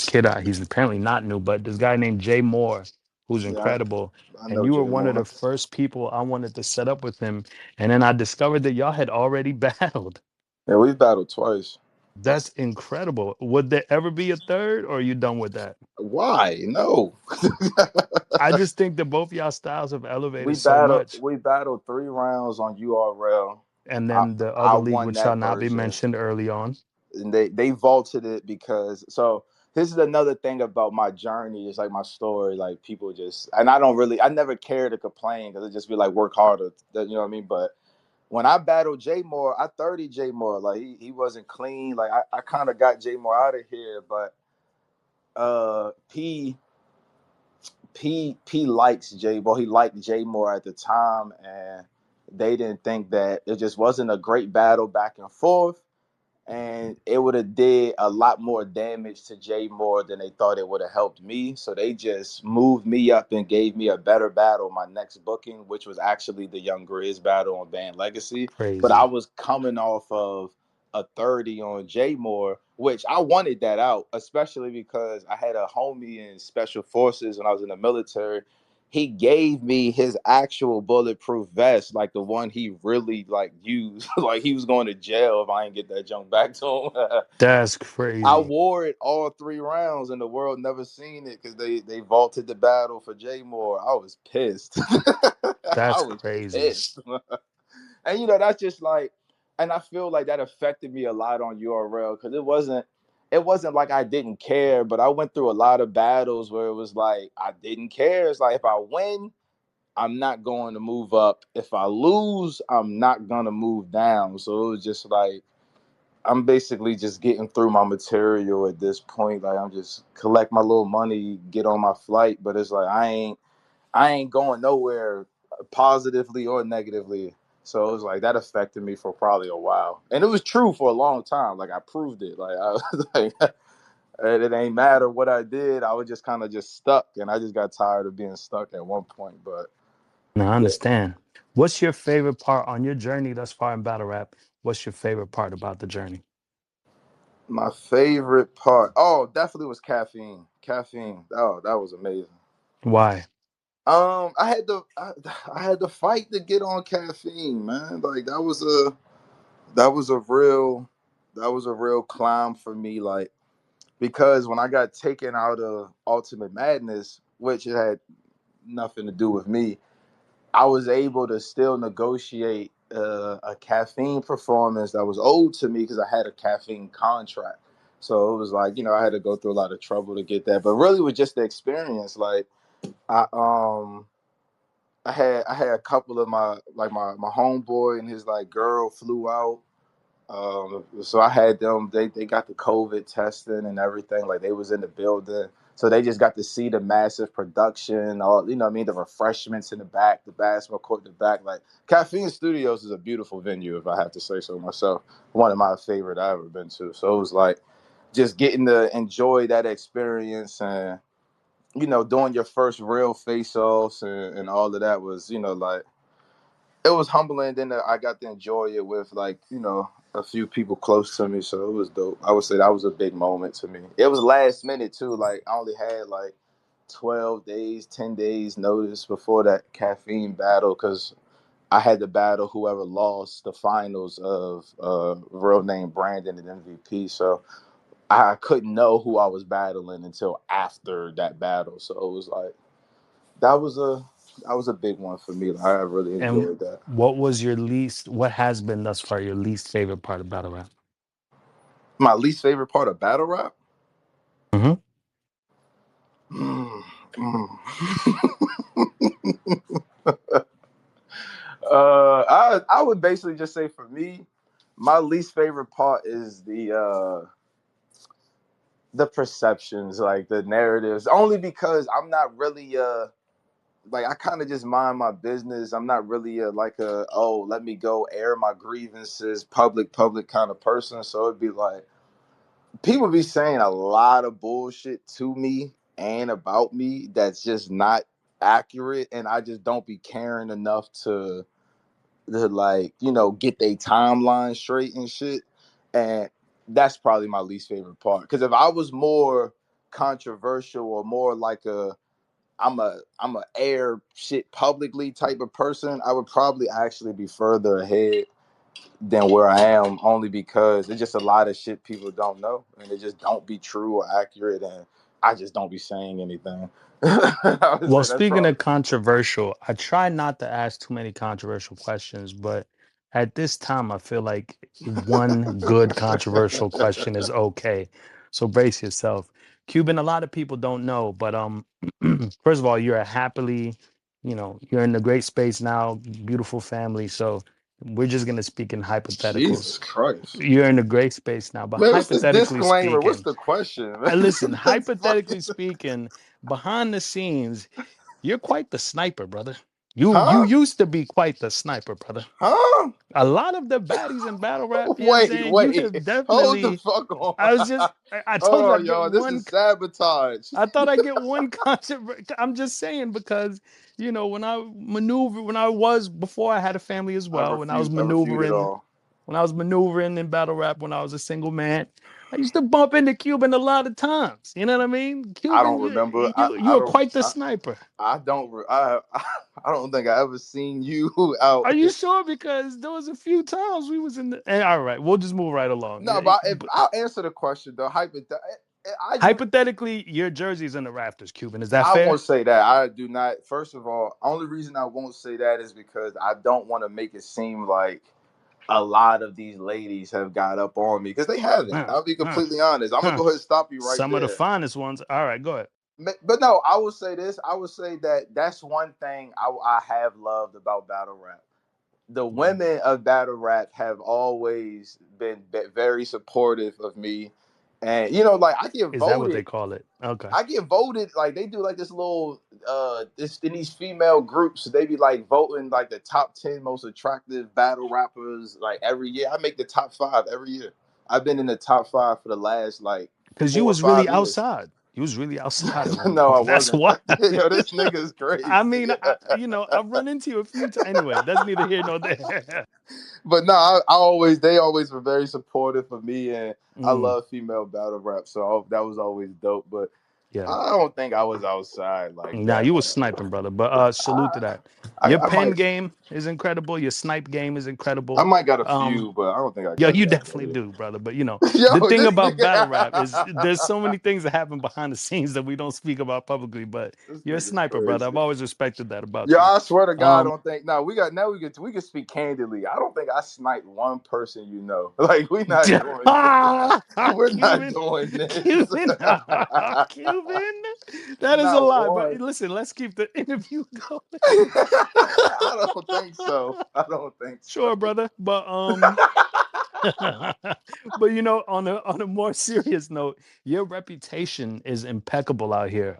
kid, he's apparently not new, but this guy named J Morr, who's you. Yeah, incredible. I And know you J were one of the Morr. first people I wanted to set up with him. And then I discovered that y'all had already battled. Yeah, we battled twice. That's incredible. Would there ever be a third, or are you done with that? Why? No. I just think that both y'all styles have we elevated so battled. much. We battled 3 rounds on URL. And I then the I other league, won which shall that not be version, mentioned early on. and they vaulted it because so. This is another thing about my journey. It's like my story. Like people just, and I never care to complain because it just be like work harder. You know what I mean? But when I battled J Morr, I 30 J Morr. Like he wasn't clean. Like I kind of got J Morr out of here, but P likes J Morr. He liked J Morr at the time, and they didn't think that it just wasn't a great battle back and forth, and it would have did a lot more damage to J Morr than they thought it would have helped me. So they just moved me up and gave me a better battle my next booking, which was actually the Young Grizz battle on Band Legacy. But I Crazy. was coming off of a 30 on J Morr, which I wanted that out, especially because I had a homie in special forces when I was in the military. He gave me his actual bulletproof vest, like the one he really like used. Like he was going to jail if I didn't get that junk back to him. That's I crazy. wore it all 3 rounds, and the world never seen it because they vaulted the battle for J Morr. I was pissed. I That's was crazy. pissed. And that's just like, and I feel like that affected me a lot on URL because it wasn't like I didn't care, but I went through a lot of battles where it was like I didn't care. It's like if I win, I'm not going to move up. If I lose, I'm not gonna move down. So it was just like I'm basically just getting through my material at this point. Like I'm just collect my little money, get on my flight, but it's like I ain't going nowhere positively or negatively. So it was like that affected me for probably a while. And it was true for a long time. Like I proved it. Like I was like it ain't matter what I did. I was just kind of just stuck and I just got tired of being stuck at one point. But Now I yeah. understand. What's your favorite part on your journey thus far in battle rap? What's your favorite part about the journey? My favorite part. Oh, definitely was caffeine. Caffeine. Oh, that was amazing. Why? I had to fight to get on caffeine, man. Like that was a real climb for me. Like because when I got taken out of Ultimate Madness, which it had nothing to do with me, I was able to still negotiate a Caffeine performance that was owed to me because I had a Caffeine contract. So it was like, I had to go through a lot of trouble to get that. But really, it was just the experience. Like I I had a couple of my homeboy and his like girl flew out. So I had them. They got the COVID testing and everything. Like they was in the building, so they just got to see the massive production. All what I mean, the refreshments in the back, the basketball court in the back. Like Caffeine Studios is a beautiful venue, if I have to say so myself. One of my favorite I've ever been to. So it was like just getting to enjoy that experience and doing your first real face offs and all of that was like it was humbling. Then I got to enjoy it with like a few people close to me, so it was dope. I would say that was a big moment to me. It was last minute too. Like I only had like 12 days, 10 days notice before that Caffeine battle because I had to battle whoever lost the finals of real name Brandon and MVP. So I couldn't know who I was battling until after that battle. So it was like that was a that was a big one for me. Like, I really And enjoyed that. what has been thus far your least favorite part of battle rap? My least favorite part of battle rap. Mm-hmm. Mm, mm. I would basically just say for me, my least favorite part is the perceptions, like the narratives. Only because I'm not really like I kind of just mind my business. I'm not really like a let me go air my grievances public kind of person. So it'd be like people be saying a lot of bullshit to me and about me that's just not accurate, and I just don't be caring enough to like get their timeline straight and shit. And that's probably my least favorite part, because if I was more controversial or more like I'm a air shit publicly type of person, I would probably actually be further ahead than where I am, only because it's just a lot of shit people don't know and it just don't be true or accurate, and I just don't be saying anything. I would Well, say that's speaking probably of controversial, I try not to ask too many controversial questions, but at this time, I feel like one good controversial question is okay. So brace yourself. Cuban, a lot of people don't know, but first of all, you're a happily, you're in a great space now, beautiful family. So we're just gonna speak in hypotheticals. Jesus Christ. You're in a great space now, but Man, what's this hypothetically disclaimer? What's speaking, the question? I listen, That's hypothetically fucking speaking, behind the scenes, you're quite the sniper, brother. You huh? used to be quite the sniper, brother. Huh? A lot of the baddies in battle rap, you know what I'm Wait, saying? You wait. have Hold the definitely fuck on. I was just I Hold told you on, I'd get y'all. This one is sabotage. I thought I'd get one controversy. I'm just saying because when I was before I had a family as well, I refute it all. when I was maneuvering in battle rap, when I was a single man, I used to bump into Cuban a lot of times. You know what I mean? I Cuban, don't you remember. you you are quite the sniper. I don't. I don't think I ever seen you out. Are you sure? Because there was a few times we was in the. All right, we'll just move right along. No, but if I'll answer the question though. Hypothetically, your jersey's in the rafters, Cuban. Is that I fair? won't say that. I do not. First of all, only reason I won't say that is because I don't want to make it seem like a lot of these ladies have got up on me, because they haven't. Huh, I'll be huh, completely honest. I'm gonna huh. go ahead and stop you right Some of the there. finest ones. All right, go ahead. But no, I will say this. I would say that that's one thing I have loved about battle rap. The Mhm. women of battle rap have always been very supportive of me, and like I get Is that what they voted. call it? Okay. I get voted, like they do like this little this in these female groups, they be like voting like the top 10 most attractive battle rappers like every year. I make the top 5 every year. I've been in the top 5 for the last like Because you four or was really 5 years. outside. You was really outside at one No, I point. That's wasn't. why. Yo, this nigga is I crazy. mean, I've run into you a few times. Anyway, that's neither here nor there. But no, they always were very supportive of me, and I Mm, love female battle rap, so that was always dope. But yeah. I don't think I was outside like Now that. you was sniping, brother. But salute to I, that. Your I pen might game is incredible. Your snipe game is I incredible. might got a Um, few, but I don't think I yeah, got you that definitely many. do, brother. But Yo, the thing this about battle rap is nigga, there's so many things that happen behind the scenes that we don't speak about publicly. But this you're a nigga's sniper, brother. I've crazy. always respected that about Yeah, you. I swear to God, I Um, don't think. No, we can speak candidly. I don't think I sniped one person. Like we not doing. We're not Cuban, doing this. Cuban, Cuban. That is a Not lie. But one. listen, let's keep the interview going. I don't think so. I don't think so. Sure, brother. But but on a more serious note, your reputation is impeccable out here.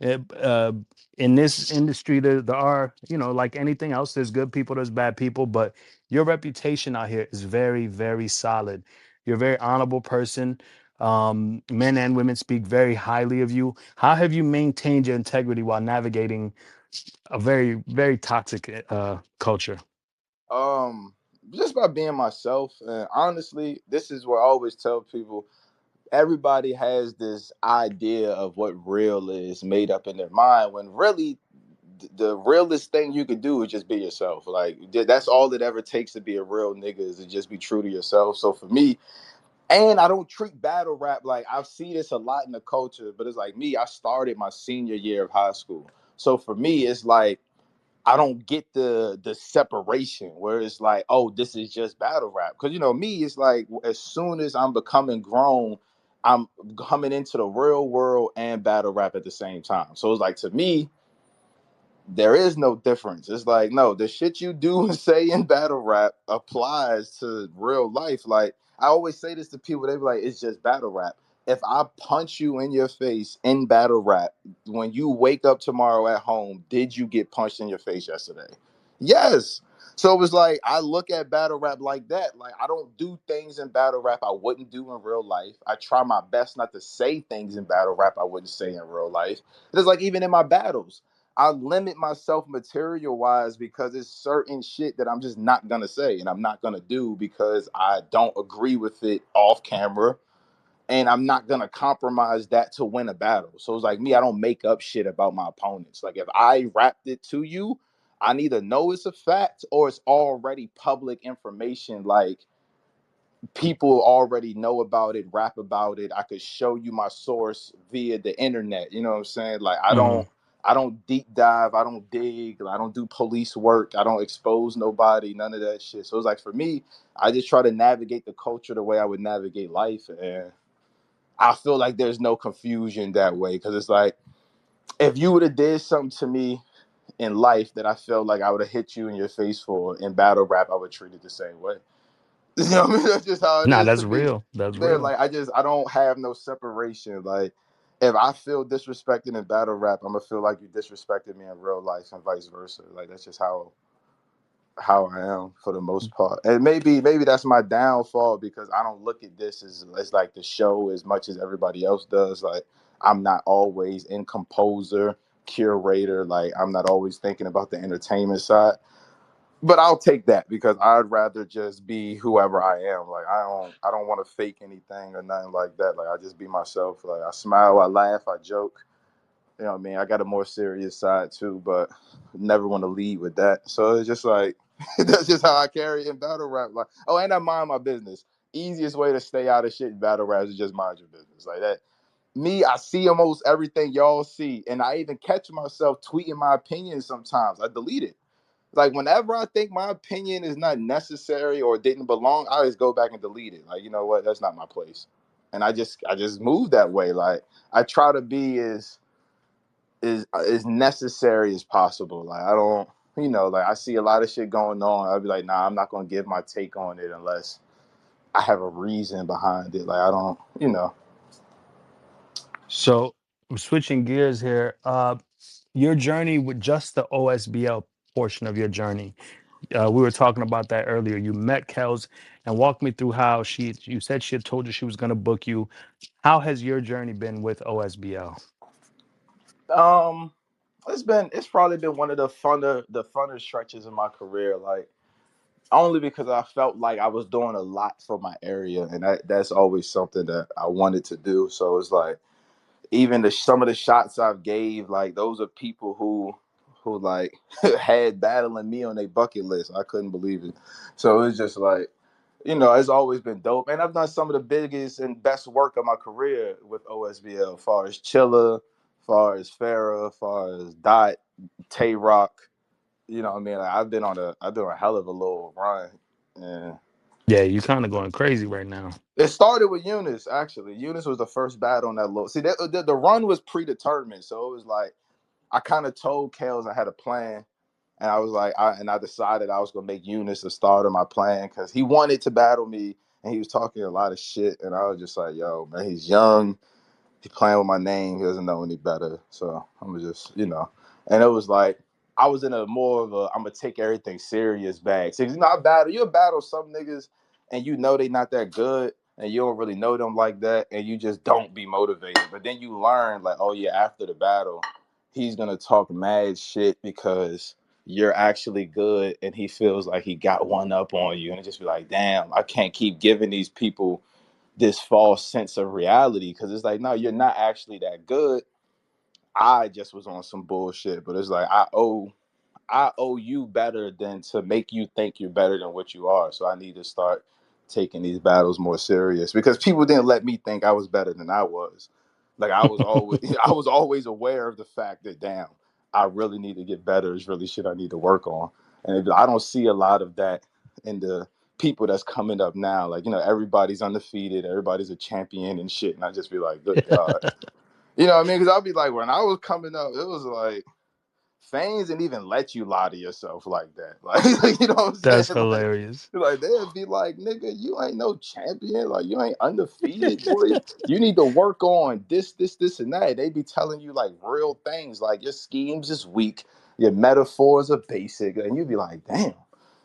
eh, uh, in this industry, there are, like anything else, there's good people, there's bad people, but your reputation out here is very, very solid. You're a very honorable person. Men and women speak very highly of you. How have you maintained your integrity while navigating a very, very toxic culture? Um, just by being myself, and honestly, this is what I always tell people. Everybody has this idea of what real is made up in their mind, when really the realest thing you could do is just be yourself. Like that's all it ever takes to be a real nigga, is to just be true to yourself. So for me, and I don't treat battle rap like, I've seen this a lot in the culture, but it's like me, I started my senior year of high school. So for me, it's like I don't get the separation where it's like, oh, this is just battle rap. Because me, it's like as soon as I'm becoming grown, I'm coming into the real world and battle rap at the same time. So it's like, to me, there is no difference. It's like, no, the shit you do and say in battle rap applies to real life. Like, I always say this to people, they be like, it's just battle rap. If I punch you in your face in battle rap, when you wake up tomorrow at home, did you get punched in your face yesterday? Yes. So it was like, I look at battle rap like that. Like, I don't do things in battle rap I wouldn't do in real life. I try my best not to say things in battle rap I wouldn't say in real life. It's like, even in my battles, I limit myself material wise, because it's certain shit that I'm just not gonna say and I'm not gonna do because I don't agree with it off camera, and I'm not gonna compromise that to win a battle. So it's like me, I don't make up shit about my opponents. Like, if I rapped it to you, I neither know it's a fact or it's already public information. Like, people already know about it, rap about it. I could show you my source via the internet. You know what I'm saying? Like, Mhm. I don't deep dive, I don't dig, I don't do police work, I don't expose nobody, none of that shit. So it's like, for me, I just try to navigate the culture the way I would navigate life. And I feel like there's no confusion that way, because it's like, if you would have did something to me in life that I felt like I would have hit you in your face for, in battle rap, I would treat it the same way. You know what I mean? That's just how it Nah, is to that's me. real. That's They're real. like, I don't have no separation. Like, if I feel disrespected in battle rap, I'm gonna feel like you disrespected me in real life, and vice versa. Like, that's just how I am for the most part. And maybe that's my downfall, because I don't look at this as like the show as much as everybody else does. Like, I'm not always in composer, curator. Like, I'm not always thinking about the entertainment side. But I'll take that, because I'd rather just be whoever I am. Like, I don't want to fake anything or nothing like that. Like, I just be myself. Like, I smile, I laugh, I joke. You know what I mean? I got a more serious side too, but never want to lead with that. So it's just like, that's just how I carry it in battle rap. Like, oh, and I mind my business. Easiest way to stay out of shit in battle rap is just mind your business. Like that. Me, I see almost everything y'all see, and I even catch myself tweeting my opinions sometimes. I delete it. Like, whenever I think my opinion is not necessary or didn't belong, I just go back and delete it. Like, you know what? That's not my place. And I just move that way. Like, I try to be as necessary as possible. Like, I don't, like, I see a lot of shit going on. I'll be like, nah, I'm not gonna give my take on it unless I have a reason behind it. Like, I don't. So I'm switching gears here. Your journey with just the OSBL portion of your journey. We were talking about that earlier. You met Kelz and walk me through how you said she had told you she was going to book you. How has your journey been with OSBL? Um, it's probably been one of the funner stretches in my career. Like, only because I felt like I was doing a lot for my area, and that's always something that I wanted to do. So it's like, even some of the shots I've gave, like, those are people who like had battling me on their bucket list. I couldn't believe it. So it was just like, it's always been dope. And I've done some of the biggest and best work of my career with OSBL, far as Chilla, far as Farrah, far as Dot, Tay Roc. You know what I mean? Like, I've been on a hell of a little run. And Yeah, you kind of going crazy right now. it started with Eunice, actually. Eunice was the first battle on that little. See, the run was predetermined. So it was like, I kind of told Kelz I had a plan. And I was like, I decided I was gonna make Eunice the start of my plan because he wanted to battle me and he was talking a lot of shit. And I was just like, yo, man, he's young. He playing with my name. He doesn't know any better. So I'm just, And it was like I was in a more of a I'm gonna take everything serious bag. So you battle some niggas and they not that good and you don't really know them like that and you just don't be motivated. But then you learn like, oh yeah, after the battle, he's gonna talk mad shit because you're actually good and he feels like he got one up on you and it just be like, damn, I can't keep giving these people this false sense of reality because it's like, no, you're not actually that good. I just was on some bullshit, but it's like I owe you better than to make you think you're better than what you are. So I need to start taking these battles more serious because people didn't let me think I was better than I was. Like I was always I was always aware of the fact that damn, I really need to get better. It's really shit I need to work on. And I don't see a lot of that in the people that's coming up now. Like, everybody's undefeated, everybody's a champion and shit. And I just be like, good God. You know what I mean? Because I'll be like, when I was coming up, it was like fans didn't even let you lie to yourself like that. Like you know what I'm That's saying? hilarious. Like they'd be like, nigga, you ain't no champion. Like you ain't undefeated, boy. You need to work on this, and that. They be telling you like real things, like your schemes is weak, your metaphors are basic, and you'd be like, damn.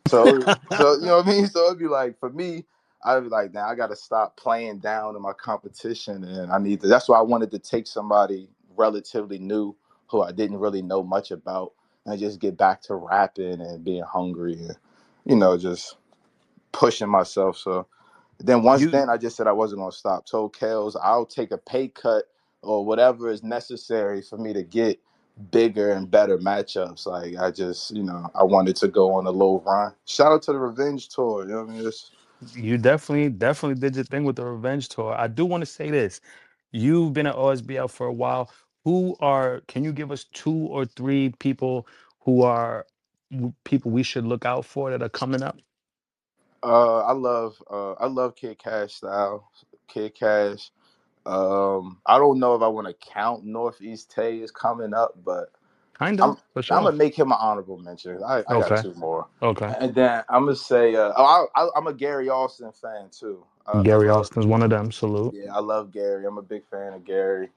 So you know what I mean? So it'd be like for me, I'd be like, now I gotta stop playing down in my competition, and I need to. That's why I wanted to take somebody relatively new who I didn't really know much about and just get back to rapping and being hungry and, just pushing myself. So you I just said I wasn't going to stop. Told Kelz I'll take a pay cut or whatever is necessary for me to get bigger and better matchups. Like I just, I wanted to go on a low run. Shout out to the Revenge Tour. You know what I mean? you definitely did your thing with the revenge tour. I do want to say this. You've been at OSBL for a while. Can you give us two or three people who are people we should look out for that are coming up? I love Kid Cash style. Kid Cash. I don't know if I want to count Northeast Tay is coming up, but Kinda, I'm for I'm sure. gonna make him an honorable mention. I got Okay. two more, Okay. and then I'm gonna say I'm a Gary Austin fan too. I Gary love Austin's one of them. Salute. yeah, I love Gary. I'm a big fan of Gary.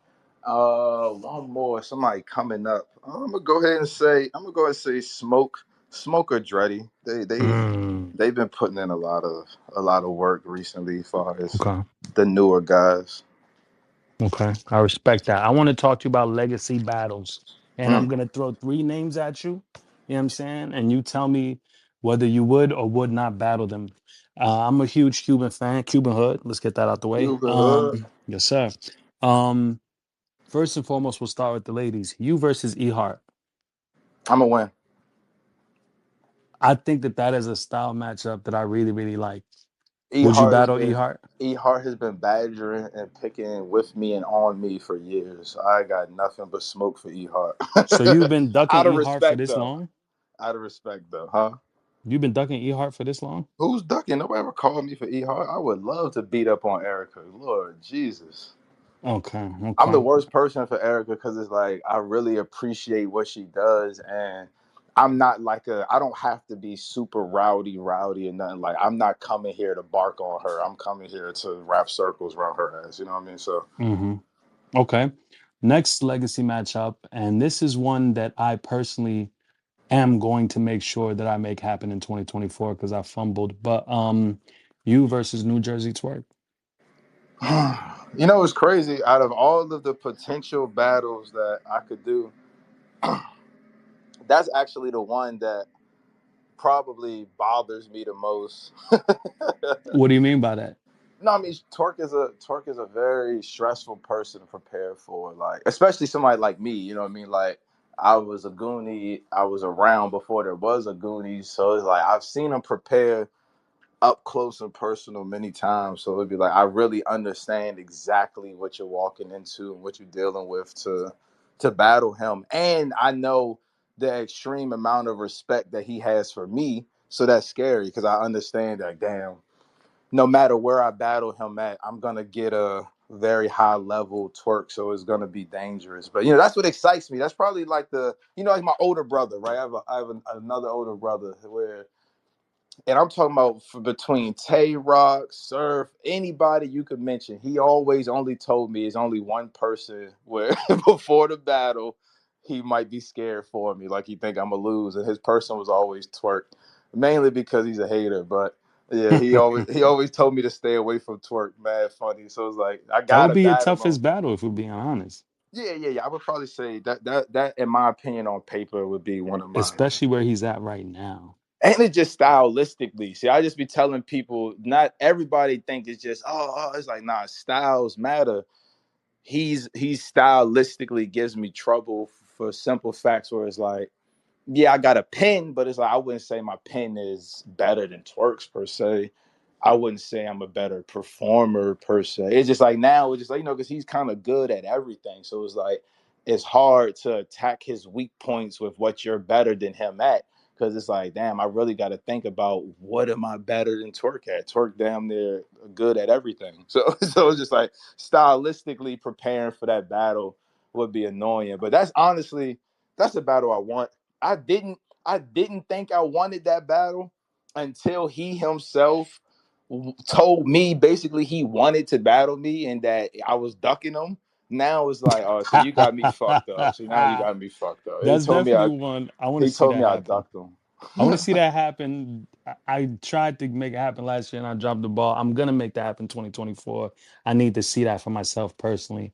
One more, somebody coming up. I'm gonna go ahead and say Smoke or Dreddy. Mm, They've been putting in a lot of work recently, as far as okay. the newer guys. Okay. I respect that. I want to talk to you about legacy battles. And I'm Mm. gonna throw three names at you. You know what I'm saying? And you tell me whether you would or would not battle them. I'm a huge Cuban fan, Cuban hood. Let's get that out the way. Cuban Hood. Yes, sir. Um, First and foremost, we'll start with the ladies. You versus E Hart. I'm gonna win. I think that is a style matchup that I really, really like. E Would you Hart has battle E been Hart? E Hart has been badgering and picking with me and on me for years. I got nothing but smoke for E Hart. So you've been ducking Out of E Hart for respect this though. long? Out of respect though, huh? You've been ducking E Hart for this long? Who's ducking? Nobody ever called me for E Hart. I would love to beat up on Erica. Lord Jesus. Okay, I'm the okay. worst person for Erica because it's like I really appreciate what she does, and I'm not like I don't have to be super rowdy or nothing. Like I'm not coming here to bark on her. I'm coming here to wrap circles around her ass. You know what I mean? So Mm-hmm. Okay. Next legacy matchup, and this is one that I personally am going to make sure that I make happen in 2024 because I fumbled. But you versus Nu Jerzey Twork. it's crazy. Out of all of the potential battles that I could do, that's actually the one that probably bothers me the most. What do you mean by that? No, I mean Twerk is a very stressful person to prepare for, like especially somebody like me. You know what I mean? Like I was a Goonie. I was around before there was a Goonie, so it's like I've seen him prepare up close and personal many times. So it'd be like I really understand exactly what you're walking into and what you're dealing with to battle him. And I know the extreme amount of respect that he has for me. So that's scary because I understand that damn, no matter where I battle him at, I'm gonna get a very high level twerk. So it's gonna be dangerous. But that's what excites me. That's probably like like my older brother, right? Another older brother where and I'm talking about between Tay Roc, Surf, anybody you could mention. He always only told me it's only one person where before the battle he might be scared for me, like he think I'm gonna lose, and his person was always Twork, mainly because he's a hater. But yeah, he always told me to stay away from Twork. Mad funny. So it's like I That would gotta be your battle him. toughest battle if we're being honest, Yeah. I would probably say that in my opinion on paper would be one of my. especially where he's at right now. And it's just stylistically. See, I just be telling people, not everybody think it's just it's like nah, styles matter. He's stylistically gives me trouble for simple facts where it's like, yeah, I got a pen, but it's like I wouldn't say my pen is better than Twerk's per se. I wouldn't say I'm a better performer per se. It's just like now, it's just like, because he's kind of good at everything. So it's like it's hard to attack his weak points with what you're better than him at. Because it's like, damn, I really got to think about what am I better than Twerk at? Twerk damn near good at everything. So it's just like stylistically preparing for that battle would be annoying. But that's a battle I want. I didn't I didn't think I wanted that battle until he himself told me basically he wanted to battle me and that I was ducking him. Now it's like, oh, so you got me fucked up. See, now you got me fucked up. That's definitely one I want to He see told that me I happen. ducked him. I want to see that happen. I tried to make it happen last year and I dropped the ball. I'm gonna make that happen 2024. I need to see that for myself personally.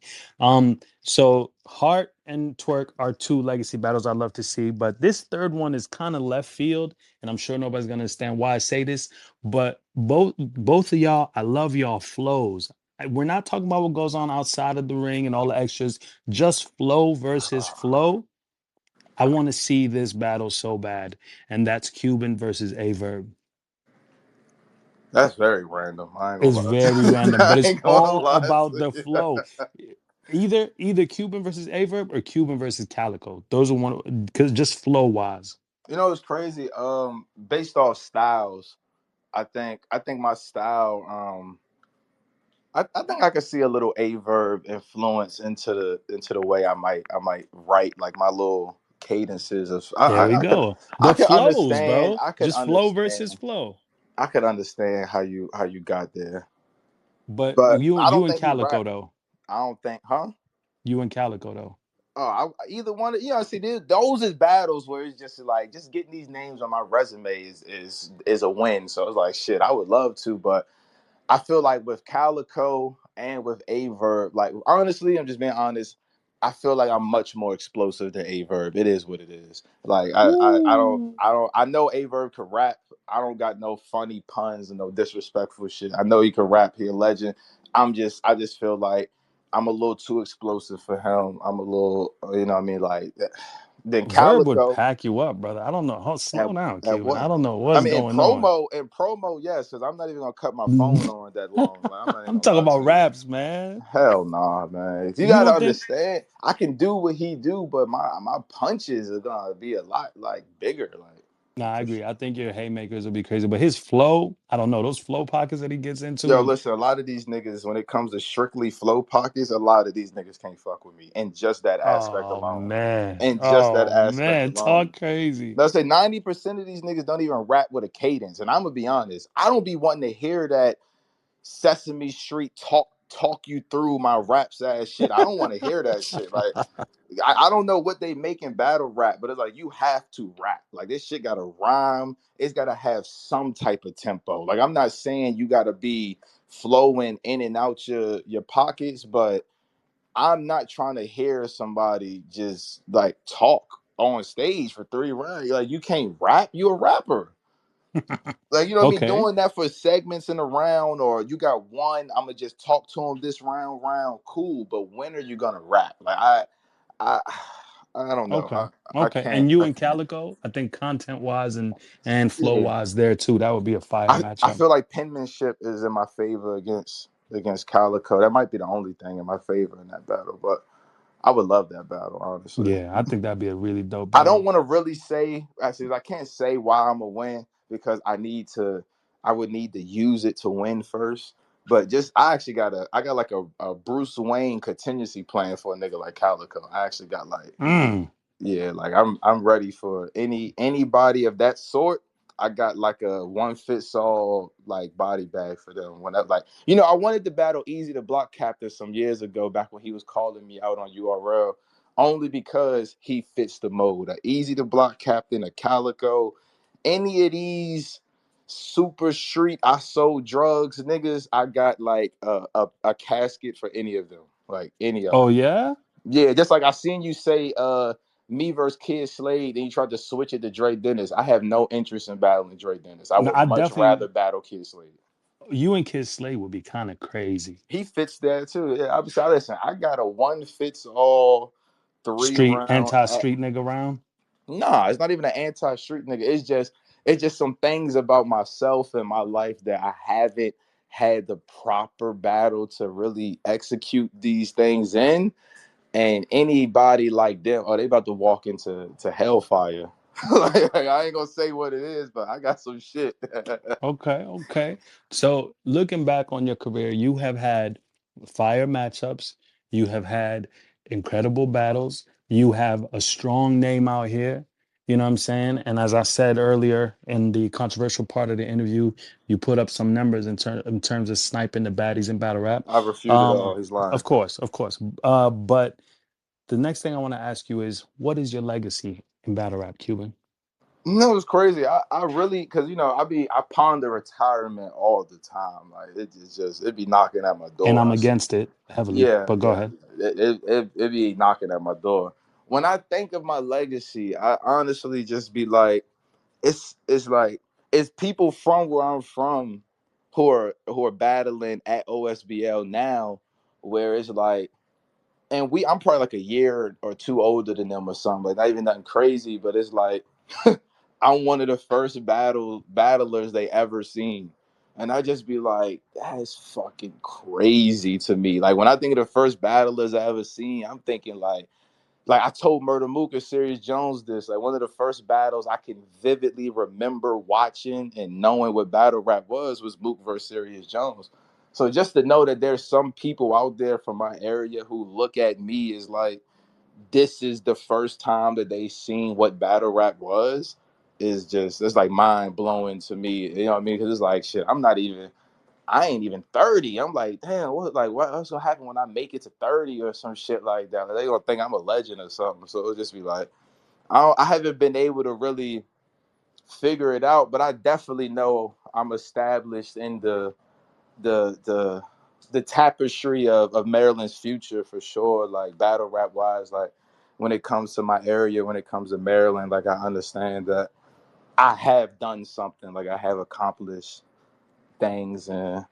So Hart and Twerk are two legacy battles I'd love to see, but this third one is kind of left field, and I'm sure nobody's gonna understand why I say this. But both of y'all, I love y'all flows. We're not talking about what goes on outside of the ring and all the extras, just flow versus flow. I want to see this battle so bad, and that's Cuban versus Aye Verb. That's very random. I ain't gonna It's lie very to you. random, but I it's ain't gonna all lie about to the you. flow. Either Cuban versus Aye Verb or Cuban versus Calicoe. Those are one because just flow wise. It's crazy. Based off styles, I think my style. I think I could see a little A verb influence into the way I might write like my little cadences of There we I could go. I The could flows, understand bro. I could Just flow versus understand flow. I could understand how you got there, But but you I you don't and think he Calicoe rap. though. I don't think, huh? You and Calicoe though. Either one. See, those is battles where it's just like just getting these names on my resume is a win. So it's like shit. I would love to, but I feel like with Calicoe and with Aye Verb, like honestly, I'm just being honest. I feel like I'm much more explosive than Aye Verb. It is what it is. Like Ooh. I know Aye Verb could rap. I don't got no funny puns and no disrespectful shit. I know he could rap. He a legend. I just feel like I'm a little too explosive for him. I'm a little, what I mean, like then Verb would Calicoe. pack you up, brother. I don't know. At, Slow down, at Cuban. I what? don't know I what's mean, going on. in promo, yes, because I'm not even gonna cut my phone on that long. Like, I'm not even I'm gonna talking lie about to you. raps, man. Hell nah, man. You You gotta don't think? understand. I can do what he do, but my punches are gonna be a lot like bigger, like Nah, I for agree. sure. I think your haymakers will be crazy, but his flow, I don't know. Those flow pockets that he gets into, Yo, and listen, a lot of these niggas, when it comes to strictly flow pockets, a lot of these niggas can't fuck with me, and just that aspect alone, and just that aspect alone. talk crazy. Let's say 90% of these niggas don't even rap with a cadence, and I'm gonna be honest, I don't be wanting to hear that Sesame Street talk you through my raps ass shit. I don't want to hear that shit. Like I don't know what they make in battle rap, but it's like you have to rap. Like this shit gotta rhyme. It's gotta have some type of tempo. Like I'm not saying you gotta be flowing in and out your pockets, but I'm not trying to hear somebody just like talk on stage for 3 rounds. Like you can't rap. You a rapper. Like, what I mean? Okay, Doing that for segments in a round, or you got one, I'm gonna just talk to him this round, cool. But when are you gonna rap? Like I I don't know. Okay. I Okay. can't. And you I and can't. Calicoe, I think content wise and flow Yeah. wise there too. That would be a fire I matchup. feel like penmanship is in my favor against Calicoe. That might be the only thing in my favor in that battle, but I would love that battle, honestly. Yeah, I think that'd be a really dope I don't battle. want to really say, actually, I can't say why I'm gonna win because I would need to use it to win first. But just, I got like a Bruce Wayne contingency plan for a nigga like Calicoe. I actually got like, Mm. yeah, like I'm ready for anybody of that sort. I got like a one fits all like body bag for them. When I like, I wanted to battle Easy to Block Captain some years ago, back when he was calling me out on URL, only because he fits the mold. A Easy to Block Captain, a Calicoe, any of these super street I sold drugs niggas, I got like a casket for any of them, like any of Oh them. yeah? Yeah, just like I seen you say me versus Kid Slade, and you tried to switch it to Dre Dennis. I have no interest in battling Dre Dennis. I No, would I much rather definitely battle Kid Slade. you and Kid Slay would be kind of crazy. He fits that too. Yeah, I'm sorry. Listen, I got a one fits all three Street round. anti-street nigga round. Nah, it's not even an anti street nigga. It's just some things about myself and my life that I haven't had the proper battle to really execute these things in. And anybody like them, oh, they about to walk into hellfire. Like, I ain't gonna say what it is, but I got some shit. Okay, okay. So looking back on your career, you have had fire matchups, you have had incredible battles, you have a strong name out here. You know what I'm saying? And as I said earlier in the controversial part of the interview, you put up some numbers in terms of sniping the baddies in battle rap. I refute it Um, all. He's lying. of course, of course. But the next thing I want to ask you is, what is your legacy in battle rap, Cuban? No, it's crazy. I really, because I ponder retirement all the time. Like it's just it be knocking at my And door. I'm against it heavily, Yeah, but go yeah. ahead. It be knocking at my door. When I think of my legacy, I honestly just be like, it's like it's people from where I'm from who are battling at OSBL now, where it's like, and I'm probably like a year or two older than them or something, like not even nothing crazy, but it's like I'm one of the first battlers they ever seen. And I just be like, that is fucking crazy to me. Like when I think of the first battlers I ever seen, I'm thinking like I told Murder Mook and Serious Jones this. Like one of the first battles I can vividly remember watching and knowing what battle rap was Mook versus Serious Jones. So just to know that there's some people out there from my area who look at me as like this is the first time that they seen what battle rap was is just it's like mind blowing to me. You know what I mean? Because it's like shit. I ain't even 30. I'm like, damn, what's gonna happen when I make it to 30 or some shit like that? Like, they gonna think I'm a legend or something. So it'll just be like, I haven't been able to really figure it out, but I definitely know I'm established in the the the tapestry of Maryland's future for sure, like battle rap wise, like when it comes to my area, when it comes to Maryland, like I understand that I have done something, like I have accomplished things and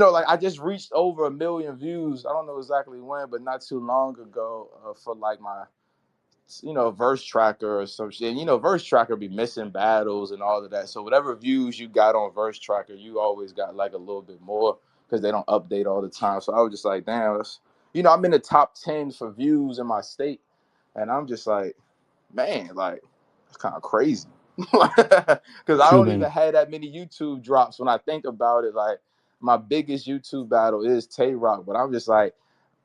like I just reached over 1 million views. I don't know exactly when, but not too long ago for like my, verse tracker or some shit. Verse tracker be missing battles and all of that. So whatever views you got on verse tracker, you always got like a little bit more because they don't update all the time. So I was just like, damn, I'm in the top 10 for views in my state, and I'm just like, man, like it's kind of crazy because I don't even Cuban. have that many YouTube drops. When I think about it, like my biggest YouTube battle is Tay Roc, but I'm just like,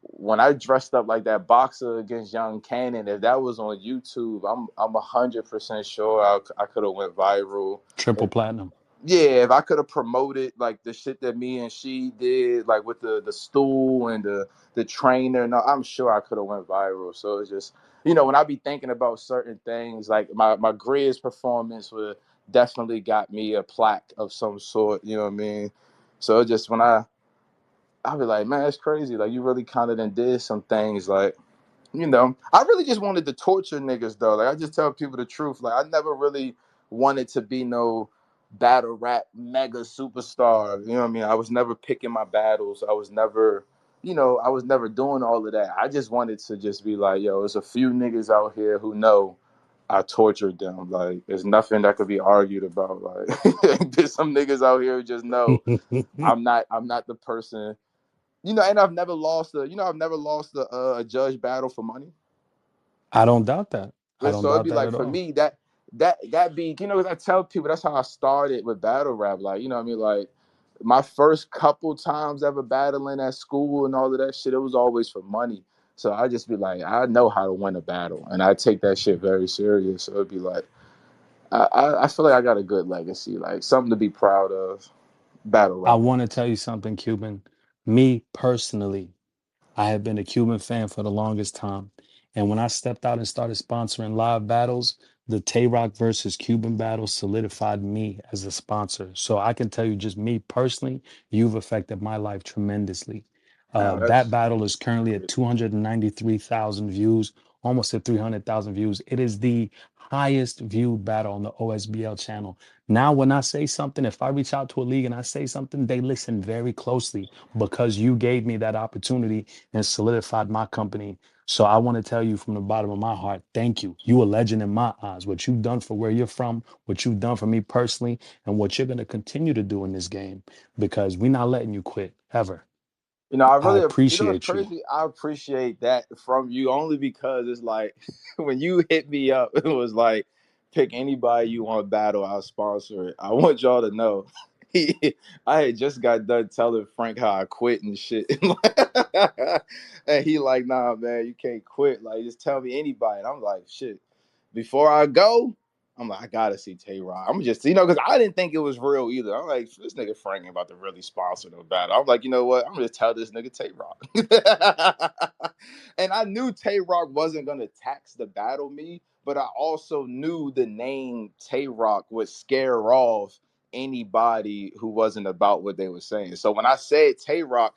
when I dressed up like that boxer against Young Kannon, if that was on YouTube, I'm 100% sure I could have went viral. Triple platinum. Yeah, if I could have promoted like the shit that me and she did, like with the stool and the trainer, no, I'm sure I could have went viral. So it's just, when I be thinking about certain things, like my Grizz performance would definitely got me a plaque of some sort. You know what I mean? So it's just when I be like, man, it's crazy. Like you really kind of done did some things like. I really just wanted to torture niggas though. Like I just tell people the truth. Like I never really wanted to be no battle rap mega superstar. You know what I mean? I was never picking my battles. I was never I was never doing all of that. I just wanted to just be like, yo, there's a few niggas out here who know I tortured them. Like, there's nothing that could be argued about. Like, there's some niggas out here who just know I'm not the person. And I've never lost a judge battle for money. I don't doubt that. I don't So it'd doubt be that like at for all. me that be 'cause I tell people that's how I started with battle rap. Like, what I mean? Like my first couple times ever battling at school and all of that shit, it was always for money. So I just be like, I know how to win a battle, and I take that shit very serious. So it'd be like, I feel like I got a good legacy, like something to be proud of. Battle I rap. want to tell you something, Cuban. Me personally, I have been a Cuban fan for the longest time. And when I stepped out and started sponsoring live battles, the Tay Roc versus Cuban battle solidified me as a sponsor. So I can tell you, just me personally, you've affected my life tremendously. Now That that's battle is currently at 293,000 views, almost at 300,000 views. It is the highest viewed battle on the OSBL channel. Now, when I say something, if I reach out to a league and I say something, they listen very closely because you gave me that opportunity and solidified my company. So I want to tell you from the bottom of my heart, thank you. You a legend in my eyes. What you've done for where you're from, what you've done for me personally, and what you're going to continue to do in this game, because we're not letting you quit ever. I I really, it's appreciate you. crazy. I appreciate that from you only because it's like when you hit me up, it was like, pick anybody you want to battle, I'll sponsor it. I want y'all to know. I had just got done telling Frank how I quit and shit. And he like, nah, man, you can't quit. Like, just tell me anybody. And I'm like, shit. Before I go, I'm like, I gotta see Tay Roc. I'm just, because I didn't think it was real either. I'm like, this nigga Frank ain't about to really sponsor no battle. I'm like, you know what? I'm gonna just tell this nigga Tay Roc. And I knew Tay Roc wasn't gonna tax the battle me, but I also knew the name Tay Roc would scare off anybody who wasn't about what they were saying. So when I said Tay Roc,